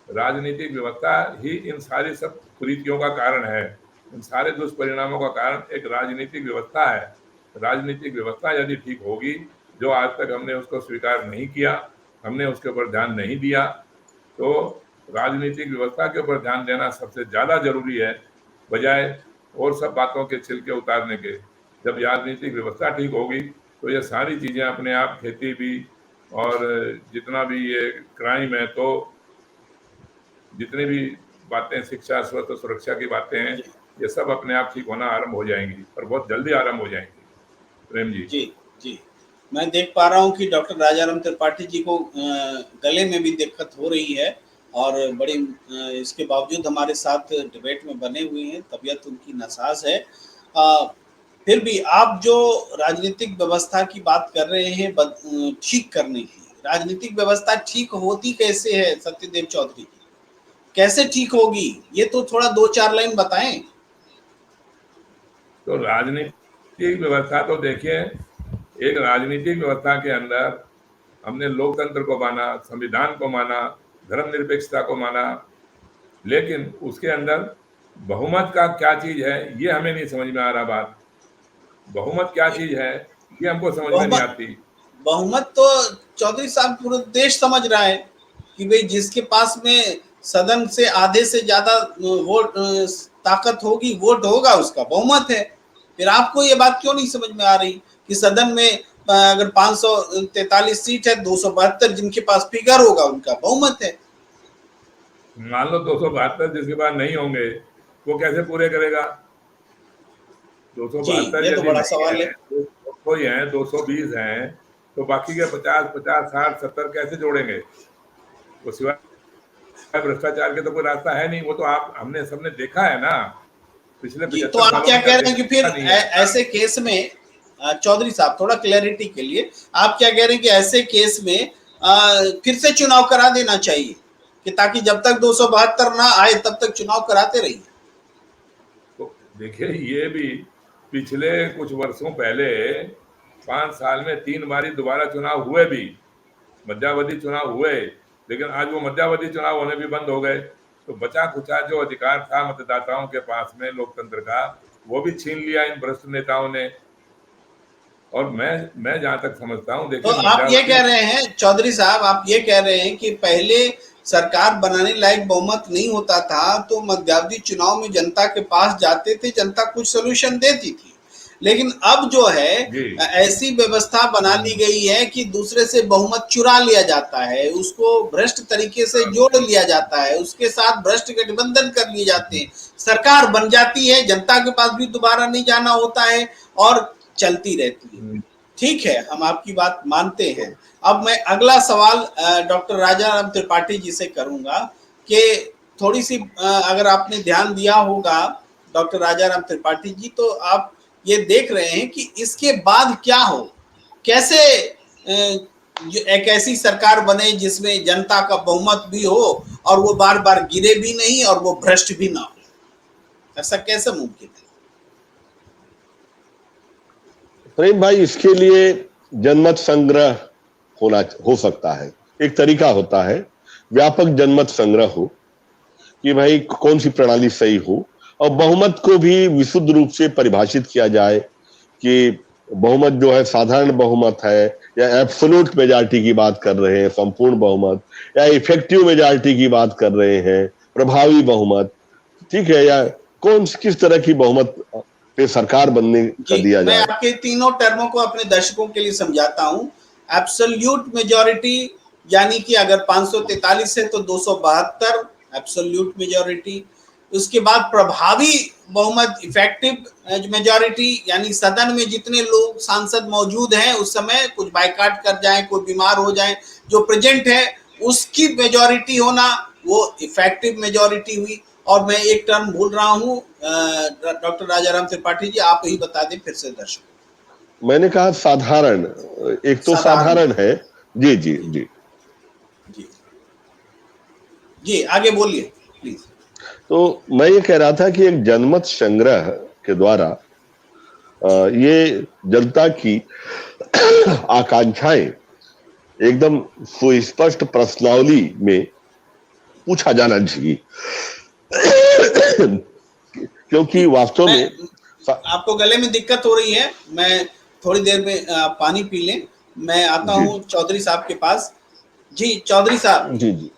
राजनीतिक व्यवस्था ही इन सारी सब कुरीतियों का कारण है, इन सारे दुष्परिणामों का कारण एक राजनीतिक व्यवस्था है। राजनीतिक व्यवस्था यदि ठीक होगी, जो आज तक हमने उसको स्वीकार नहीं किया, हमने उसके ऊपर ध्यान नहीं दिया, तो राजनीतिक व्यवस्था के ऊपर ध्यान देना सबसे ज़्यादा जरूरी है बजाय और सब बातों के छिलके उतारने के। जब राजनीतिक व्यवस्था ठीक होगी तो ये सारी चीज़ें अपने आप, खेती भी और जितना भी ये क्राइम है, तो जितनी भी बातें शिक्षा, स्वास्थ्य, सुरक्षा की बातें हैं, ये सब अपने आप ठीक होना आरंभ हो जाएंगी और बहुत जल्दी आरंभ हो जाएंगी। प्रेम जी। जी जी, मैं देख पा रहा हूँ कि डॉक्टर राजाराम त्रिपाठी जी को गले में भी दिक्कत हो रही है और बड़ी इसके बावजूद हमारे साथ डिबेट में बने हुए हैं, तबीयत उनकी नासाज है। फिर भी आप जो राजनीतिक व्यवस्था की बात कर रहे हैं ठीक करने की, राजनीतिक व्यवस्था ठीक होती कैसे है सत्यदेव चौधरी जी? कैसे ठीक होगी, ये तो थोड़ा 2-4 लाइन बताएं। तो राजनीतिक व्यवस्था तो देखिए, एक राजनीतिक व्यवस्था के अंदर हमने लोकतंत्र को माना, संविधान को माना, धर्मनिरपेक्षता को माना, लेकिन उसके अंदर बहुमत का क्या चीज है ये हमें नहीं समझ में आ रहा। बात बहुमत क्या चीज है ये हमको समझ में नहीं आती। बहुमत तो चौधरी साहब पूरा देश समझ रहा है कि भाई जिसके पास में सदन से आधे से ज्यादा वोट ताकत होगी, वोट होगा, उसका बहुमत है। फिर आपको ये बात क्यों नहीं समझ में आ रही कि सदन में अगर 543 सीट है, 272 जिनके पास फिगर होगा उनका बहुमत है। मान लो 272 जिसके पास नहीं होंगे वो कैसे पूरे करेगा? 272 ये तो यदि बड़ा सवाल है। 200 ही हैं, 220 हैं, तो बाकी के 50, 60, 70 कैसे जोड़ेंगे? वो सिवाय भ्रष्टाचार के तो कोई रास्ता है नहीं। वो तो आप हमने सबने देखा है ना पिछले 75 तो आप क्या कह रहे हैं कि फिर ऐसे केस में, चौधरी साहब थोड़ा क्लैरिटी के लिए, आप क्या कह रहे हैं कि ऐसे केस में फिर से चुनाव करा देना चाहिए कि ताकि जब तक 272 ना आए तब तक चुनाव कराते रहिए? तो देखिए, ये भी पिछले कुछ वर्षों पहले 5 साल में 3 बारी दोबारा चुनाव हुए भी, मध्यावधि चुनाव हुए, लेकिन आज वो मध्यावधि चुनाव होने भी बंद हो गए। तो बचा खुचा जो अधिकार था मतदाताओं के पास में लोकतंत्र का, वो भी छीन लिया इन भ्रष्ट नेताओं ने। और मैं जहां तक समझता हूं, तो देखिए आप ये कह मध्यावधि, रहे हैं चौधरी साहब, आप ये कह रहे हैं कि पहले सरकार बनाने लायक बहुमत नहीं होता था तो मध्यावधि चुनाव में जनता के पास जाते थे, जनता कुछ सोल्यूशन देती थी। लेकिन अब जो है जी ऐसी व्यवस्था बना ली गई है कि दूसरे से बहुमत चुरा लिया जाता है, उसको भ्रष्ट तरीके से जोड़ लिया जाता है, उसके साथ भ्रष्ट गठबंधन कर लिए जाते हैं, सरकार बन जाती है, जनता के पास भी दोबारा नहीं जाना होता है और चलती रहती है। ठीक है, हम आपकी बात मानते हैं। अब मैं अगला सवाल डॉक्टर राजा राम त्रिपाठी जी से करूंगा कि थोड़ी सी अगर आपने ध्यान दिया होगा डॉक्टर राजा राम त्रिपाठी जी, तो आप ये देख रहे हैं कि इसके बाद क्या हो, कैसे एक ऐसी सरकार बने जिसमें जनता का बहुमत भी हो और वो बार बार गिरे भी नहीं और वो भ्रष्ट भी ना हो, ऐसा कैसे मुमकिन है? प्रेम भाई, इसके लिए जनमत संग्रह हो सकता है। एक तरीका होता है, व्यापक जनमत संग्रह हो कि भाई कौन सी प्रणाली सही हो, और बहुमत को भी विशुद्ध रूप से परिभाषित किया जाए कि बहुमत जो है साधारण बहुमत है या एब्सोल्यूट मेजॉरिटी की बात कर रहे हैं, संपूर्ण बहुमत, या इफेक्टिव मेजॉरिटी की बात कर रहे हैं, प्रभावी बहुमत, ठीक है, या कौन किस तरह की बहुमत पे सरकार बनने का जी, दिया मैं जाए। आपके तीनों टर्मों को अपने दर्शकों के लिए समझाता हूं। एब्सोल्यूट मेजॉरिटी यानी कि अगर 543 है तो 272 एब्सोल्यूट मेजॉरिटी। उसके बाद प्रभावी बहुमत इफेक्टिव मेजॉरिटी, यानी सदन में जितने लोग सांसद मौजूद हैं उस समय कुछ बाइकाट कर जाए, कोई बीमार हो जाए, जो प्रेजेंट है उसकी मेजॉरिटी होना, वो इफेक्टिव मेजॉरिटी हुई। और मैं एक टर्म भूल रहा हूं, डॉक्टर राजाराम त्रिपाठी जी आप ही बता दें फिर से दर्शकों। मैंने कहा साधारण, एक तो साधारण, साधारण है। जी जी जी जी। जी जी, आगे बोलिए प्लीज। तो मैं ये कह रहा था कि एक जनमत संग्रह के द्वारा ये जनता की आकांक्षाएं एकदम सुस्पष्ट प्रश्नावली में पूछा जाना चाहिए। क्योंकि जी, वास्तव मैं, में आपको गले में दिक्कत हो रही है, मैं थोड़ी देर में पानी पी लें, मैं आता जी हूं चौधरी साहब के पास। जी चौधरी साहब, जी जी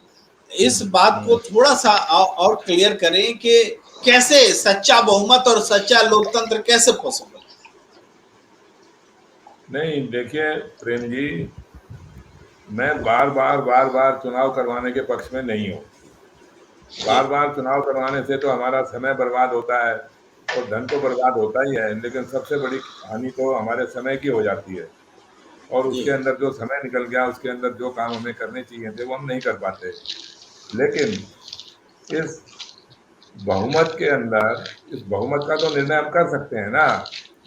इस बात को थोड़ा सा और क्लियर करें कि कैसे सच्चा बहुमत और सच्चा लोकतंत्र कैसे पॉसिबल है? नहीं देखिए प्रेम जी, मैं बार बार चुनाव करवाने के पक्ष में नहीं हूँ। बार बार चुनाव करवाने से तो हमारा समय बर्बाद होता है और धन तो बर्बाद होता ही है, लेकिन सबसे बड़ी हानि तो हमारे समय की हो जाती है। और जी उसके अंदर जो समय निकल गया, उसके अंदर जो काम हमें करने चाहिए थे वो हम नहीं कर पाते। लेकिन इस बहुमत के अंदर, इस बहुमत का तो निर्णय हम कर सकते हैं ना।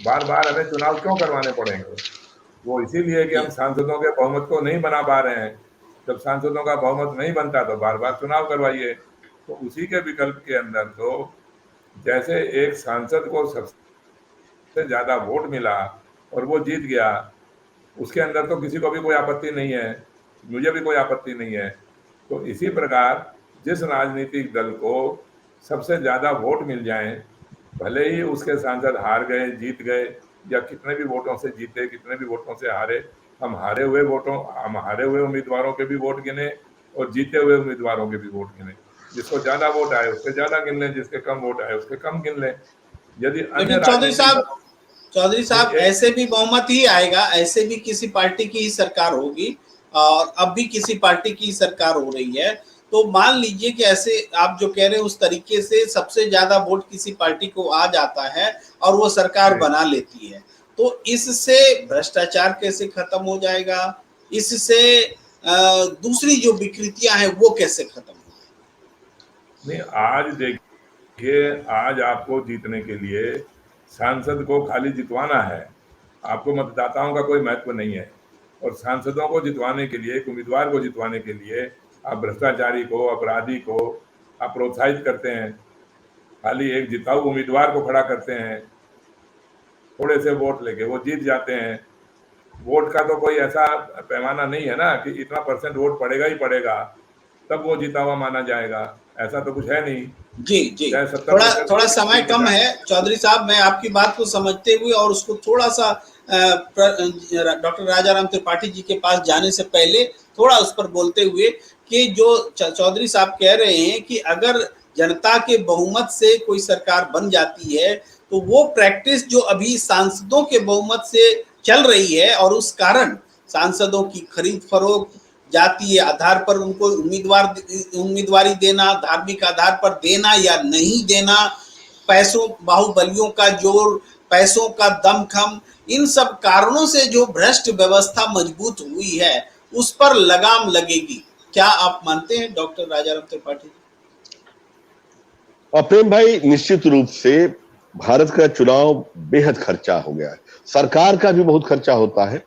बार बार हमें चुनाव क्यों करवाने पड़ेंगे? वो इसीलिए कि हम जी सांसदों के बहुमत को नहीं बना पा रहे हैं। जब सांसदों का बहुमत नहीं बनता तो बार बार चुनाव करवाइए। तो उसी के विकल्प के अंदर तो जैसे एक सांसद को सबसे ज्यादा वोट मिला और वो जीत गया, उसके अंदर तो किसी को भी कोई आपत्ति नहीं है, मुझे भी कोई आपत्ति नहीं है। तो इसी प्रकार जिस राजनीतिक दल को सबसे ज्यादा वोट मिल जाएं, भले ही उसके सांसद हार गए, जीत गए, या कितने भी वोटों से जीते, कितने भी वोटों से हारे, हम हारे हुए उम्मीदवारों के भी वोट गिने और जीते हुए उम्मीदवारों के भी वोट गिने। जिसको ज्यादा वोट आए उसके ज्यादा गिन लें, जिसके कम वोट आए उसके कम गिन लें। यदि अन्य लेकिन राजनीतिक दलों, चौधरी नहीं, साहब ऐसे भी बहुमत ही आएगा, ऐसे भी किसी पार्टी की ही सरकार होगी और अब भी किसी पार्टी की ही सरकार हो रही है। तो मान लीजिए कि ऐसे आप जो कह रहे हैं उस तरीके से सबसे ज्यादा वोट किसी पार्टी को आ जाता है और वो सरकार नहीं, बना लेती है, तो इससे भ्रष्टाचार कैसे खत्म हो जाएगा? इससे दूसरी जो विकृतियां हैं वो कैसे खत्म हो? नहीं, आज देखिए, आज आपको जीतने के लिए सांसद को खाली जितवाना है, आपको मतदाताओं का कोई महत्व नहीं है। और सांसदों को जितवाने के लिए, एक उम्मीदवार को जितवाने के लिए आप भ्रष्टाचारी को, अपराधी को आप प्रोत्साहित करते हैं, खाली एक जिताऊ उम्मीदवार को खड़ा करते हैं, थोड़े से वोट लेके वो जीत जाते हैं। वोट का तो कोई ऐसा पैमाना नहीं है ना कि इतना % वोट पड़ेगा ही पड़ेगा तब वो जीता हुआ माना जाएगा। ऐसा तो कुछ है नहीं। जी जी, चाहे 70% थोड़ा समय कम है चौधरी साहब, मैं आपकी बात को समझते हुए और उसको थोड़ा सा डॉक्टर राजाराम त्रिपाठी जी के पास जाने से पहले थोड़ा उस पर बोलते हुए कि जो चौधरी साहब कह रहे हैं कि अगर जनता के बहुमत से कोई सरकार बन जाती है तो वो प्रैक्टिस जो अभी सांसदों के बहुमत से चल रही है और उस कारण सांसदों की खरीद फरोख्त, जातीय आधार पर उनको उम्मीदवारी देना, धार्मिक आधार पर देना या नहीं देना, पैसों बाहुबलियों का जोर, पैसों का दमखम, इन सब कारणों से जो भ्रष्ट व्यवस्था मजबूत हुई है उस पर लगाम लगेगी। क्या आप मानते हैं डॉक्टर राजाराम त्रिपाठी? और प्रेम भाई, निश्चित रूप से भारत का चुनाव बेहद खर्चा हो गया है। सरकार का भी बहुत खर्चा होता है।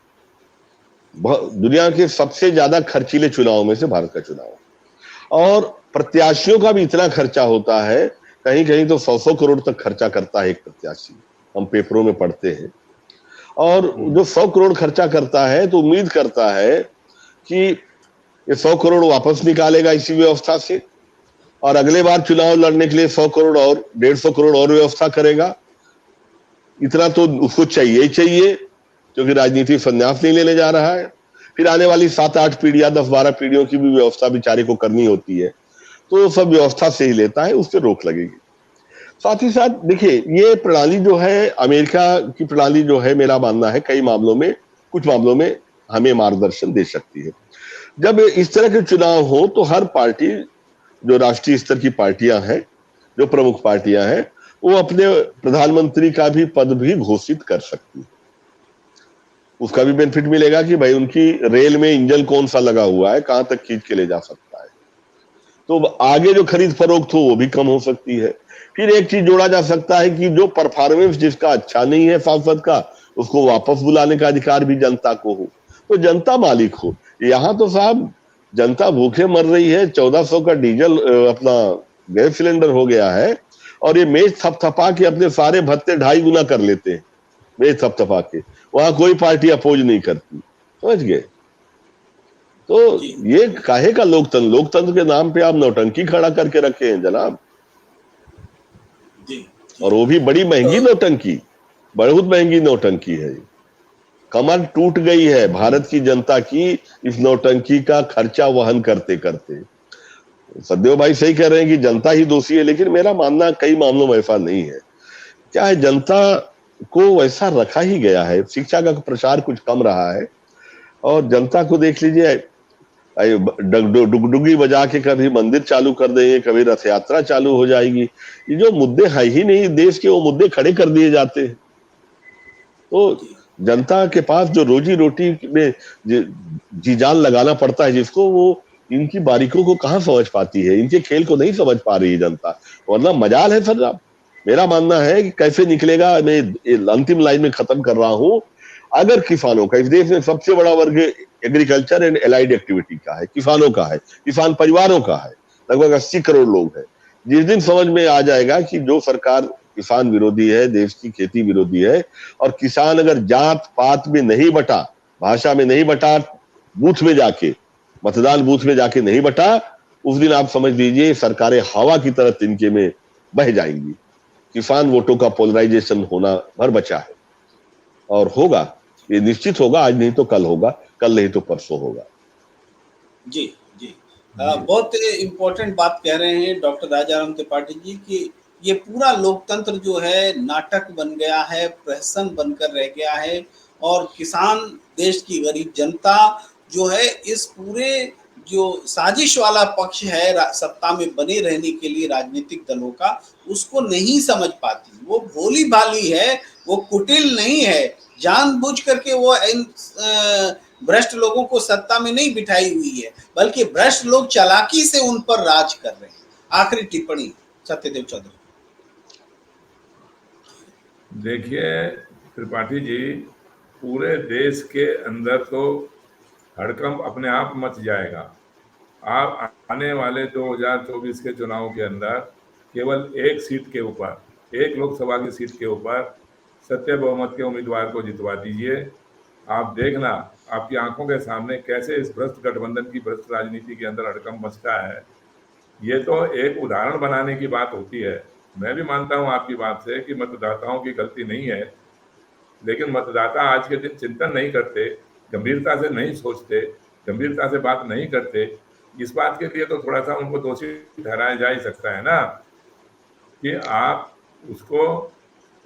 दुनिया के सबसे ज्यादा खर्चीले चुनाव में से भारत का चुनाव, और प्रत्याशियों का भी इतना खर्चा होता है, कहीं कहीं तो 100-100 करोड़ तक खर्चा करता है एक प्रत्याशी, हम पेपरों में पढ़ते हैं। और जो 100 करोड़ खर्चा करता है तो उम्मीद करता है कि ये 100 करोड़ वापस निकालेगा इसी व्यवस्था से, और अगले बार चुनाव लड़ने के लिए 100 करोड़ और 150 करोड़ और व्यवस्था करेगा। इतना तो उसको चाहिए ही चाहिए, क्योंकि राजनीति संन्यास नहीं लेने जा रहा है। फिर आने वाली 7-8 पीढ़ियां, 10-12 पीढ़ियों की भी व्यवस्था बेचारे को करनी होती है, तो सब व्यवस्था से ही लेता है, उस पर रोक लगेगी। साथ ही साथ देखिए, ये प्रणाली जो है, अमेरिका की प्रणाली जो है, मेरा मानना है कई मामलों में, कुछ मामलों में हमें मार्गदर्शन दे सकती है। जब इस तरह के चुनाव हो तो हर पार्टी, जो राष्ट्रीय स्तर की पार्टियां हैं, जो प्रमुख पार्टियां हैं, वो अपने प्रधानमंत्री का भी पद भी घोषित कर सकती है। उसका भी बेनिफिट मिलेगा कि भाई उनकी रेल में इंजन कौन सा लगा हुआ है, कहां तक खींच के ले जा सकता है, तो आगे जो खरीद फरोख्त हो वो भी कम हो सकती है। फिर एक चीज जोड़ा जा सकता है कि जो परफॉर्मेंस जिसका अच्छा नहीं है सांसद का, उसको वापस बुलाने का अधिकार भी जनता को हो, तो जनता मालिक हो। यहाँ तो साहब जनता भूखे मर रही है, 1400 का डीजल अपना गैस सिलेंडर हो गया है, और ये मेज थपथपा के अपने सारे भत्ते 2.5 गुना कर लेते हैं, मेज थपथपा के। वहां कोई पार्टी अपोज नहीं करती, समझ गए? तो ये काहे का लोकतंत्र? लोकतंत्र के नाम पे आप नौटंकी खड़ा करके रखे हैं जनाब, और वो भी बड़ी महंगी नौटंकी, बहुत महंगी नौटंकी है। कमर टूट गई है भारत की जनता की इस नौटंकी का खर्चा वहन करते करते। सदैव भाई सही कह रहे हैं कि जनता ही दोषी है, लेकिन मेरा मानना कई मामलों में ऐसा नहीं है। क्या है, जनता को वैसा रखा ही गया है, शिक्षा का प्रचार कुछ कम रहा है, और जनता को देख लीजिए, डुगडुगी बजा के कभी मंदिर चालू कर देंगे, कभी रथ यात्रा चालू हो जाएगी। ये जो मुद्दे है ही नहीं देश के, वो मुद्दे खड़े कर दिए जाते हैं। तो जनता के पास जो रोजी रोटी में जी जान लगाना पड़ता है जिसको, वो इनकी बारीकियों को कहाँ समझ पाती है, इनके खेल को नहीं समझ पा रही है जनता। वरना मजाल है सर। मेरा मानना है कि कैसे निकलेगा, मैं अंतिम लाइन में खत्म कर रहा हूं। अगर किसानों का, इस देश में सबसे बड़ा वर्ग एग्रीकल्चर एंड एलाइड एक्टिविटी का है, किसानों का है, किसान परिवारों का है, लगभग 80 करोड़ लोग हैं। जिस दिन समझ में आ जाएगा कि जो सरकार किसान विरोधी है, देश की खेती विरोधी है, और किसान अगर जात पात में नहीं बटा, भाषा में नहीं बटा, बूथ में जाके, मतदान बूथ में जाके नहीं बटा, उस दिन आप समझ लीजिए सरकारें हवा की तरह तिनके में बह जाएंगी। किसान वोटों का पोलराइजेशन होना भर बचा है, और होगा, ये निश्चित होगा। आज नहीं तो कल होगा, कल नहीं तो परसों होगा। जी जी, बहुत इम्पोर्टेंट बात कह रहे हैं डॉक्टर राजाराम त्रिपाठी जी कि ये पूरा लोकतंत्र जो है नाटक बन गया है, प्रहसन बनकर रह गया है, और किसान, देश की गरीब जनता जो है इस पूरे जो साजिश वाला पक्ष है सत्ता में बने रहने के लिए राजनीतिक दलों का, उसको नहीं समझ पाती। वो भोली भाली है, वो कुटिल नहीं है। जानबूझ करके वो इन भ्रष्ट लोगों को सत्ता में नहीं बिठाई हुई है, बल्कि भ्रष्ट लोग चालाकी से उन पर राज कर रहे हैं। आखिरी टिप्पणी सत्यदेव चौधरी। देखिए त्रिपाठी जी, पूरे देश के अंदर तो हड़कंप अपने आप मच जाएगा। आप आने वाले 2024 के चुनाव के अंदर केवल एक सीट के ऊपर, एक लोकसभा की सीट के ऊपर सत्य बहुमत के उम्मीदवार को जितवा दीजिए। आप देखना, आपकी आंखों के सामने कैसे इस भ्रष्ट गठबंधन की भ्रष्ट राजनीति के अंदर हड़कंप मचता है। ये तो एक उदाहरण बनाने की बात होती है। मैं भी मानता हूं आपकी बात से कि मतदाताओं की गलती नहीं है, लेकिन मतदाता आज के दिन चिंतन नहीं करते, गंभीरता से नहीं सोचते, गंभीरता से बात नहीं करते। इस बात के लिए तो थोड़ा सा उनको दोषी ठहराया जा ही सकता है ना, कि आप उसको,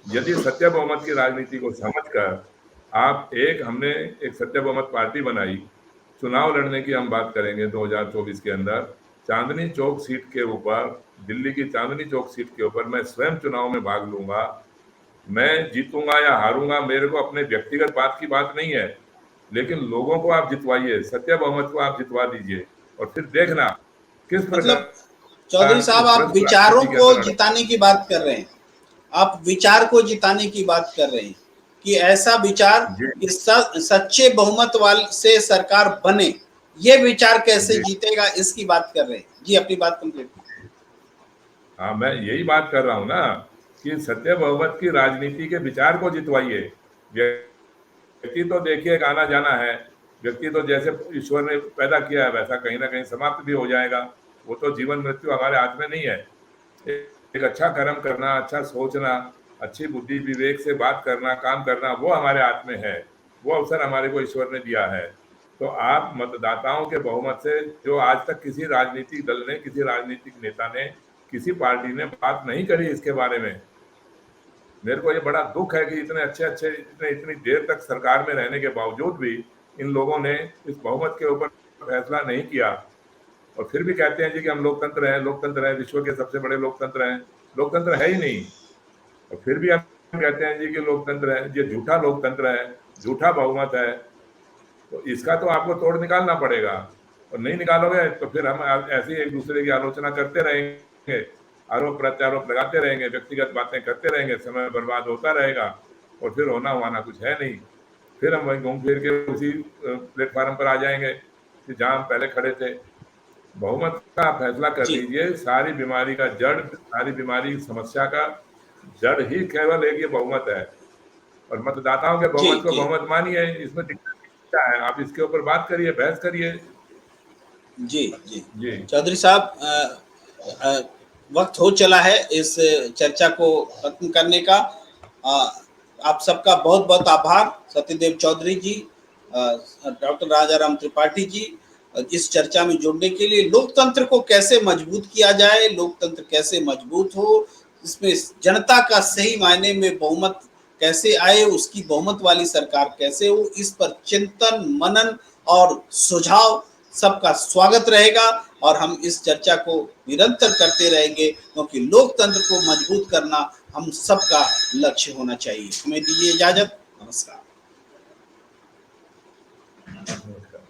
यदि सत्य बहुमत की राजनीति को समझकर आप हमने एक सत्य बहुमत पार्टी बनाई, चुनाव लड़ने की हम बात करेंगे 2024 के अंदर, चांदनी चौक सीट के ऊपर, दिल्ली की चांदनी चौक सीट के ऊपर मैं स्वयं चुनाव में भाग लूंगा। मैं जीतूंगा या हारूंगा, मेरे को अपने व्यक्तिगत बात की बात नहीं है, लेकिन लोगों को आप जितवाइए, सत्य बहुमत को आप जितवा दीजिए, और फिर देखना किस मतलब प्रकार चौधरी साहब, इस आप भ्रष्ट विचारों राजनीति के को अंदर जिताने की बात कर रहे हैं, आप विचार को जिताने की बात कर रहे हैं कि ऐसा विचार जी कि सच्चे बहुमत वाले से सरकार बने, ये विचार कैसे जी जीतेगा, इसकी बात कर रहे हैं। जी, अपनी बात कंप्लीट। हाँ, मैं यही बात कर रहा हूँ ना, कि सत्य बहुमत की राजनीति के विचार को जितवाइए। व्यक्ति तो देखिए एक आना जाना है, व्यक्ति तो जैसे ईश्वर ने पैदा किया है वैसा कहीं ना कहीं समाप्त भी हो जाएगा। वो तो जीवन मृत्यु हमारे हाथ में नहीं है। एक अच्छा कर्म करना, अच्छा सोचना, अच्छी बुद्धि विवेक से बात करना, काम करना, वो हमारे हाथ में है। वो अवसर हमारे को ईश्वर ने दिया है। तो आप मतदाताओं के बहुमत से, जो आज तक किसी राजनीतिक दल ने, किसी राजनीतिक नेता ने, किसी पार्टी ने बात नहीं करी इसके बारे में। मेरे को ये बड़ा दुख है कि इतने अच्छे इतनी देर तक सरकार में रहने के बावजूद भी इन लोगों ने इस बहुमत के ऊपर फैसला नहीं किया, और फिर भी कहते हैं जी कि हम लोकतंत्र है, विश्व के सबसे बड़े लोकतंत्र हैं। लोकतंत्र है ही नहीं, और फिर भी हम कहते हैं जी कि लोकतंत्र है। ये झूठा लोकतंत्र है, झूठा बहुमत है। तो इसका तो आपको तोड़ निकालना पड़ेगा, और नहीं निकालोगे तो फिर हम ऐसे ही एक दूसरे की आलोचना करते रहेंगे, आरोप प्रत्यारोप लगाते रहेंगे, व्यक्तिगत बातें करते रहेंगे, समय बर्बाद होता रहेगा, और फिर होना हुआ ना कुछ है नहीं। फिर हम वही घूम फिर के उसी प्लेटफॉर्म पर आ जाएंगे कि जहाँ हम पहले खड़े थे। बहुमत का फैसला कर जी लीजिए। सारी बीमारी का जड़, सारी बीमारी समस्या का जड़ ही केवल एक ये बहुमत है, और मतदाताओं के जी बहुमत को जी बहुमत मानिए। इसमें दिक्कत क्या है? आप इसके ऊपर बात करिए, बहस करिए। जी जी जी चौधरी साहब, वक्त हो चला है इस चर्चा को खत्म करने का। आप सबका बहुत बहुत आभार, सत्यदेव चौधरी जी, डॉक्टर राजाराम त्रिपाठी जी, इस चर्चा में जुड़ने के लिए। लोकतंत्र को कैसे मजबूत किया जाए, लोकतंत्र कैसे मजबूत हो, इसमें जनता का सही मायने में बहुमत कैसे आए, उसकी बहुमत वाली सरकार कैसे हो, इस पर चिंतन मनन और सुझाव सबका स्वागत रहेगा, और हम इस चर्चा को निरंतर करते रहेंगे, क्योंकि लोकतंत्र को मजबूत करना हम सबका लक्ष्य होना चाहिए। हमें दीजिए इजाजत। नमस्कार। नमस्कार।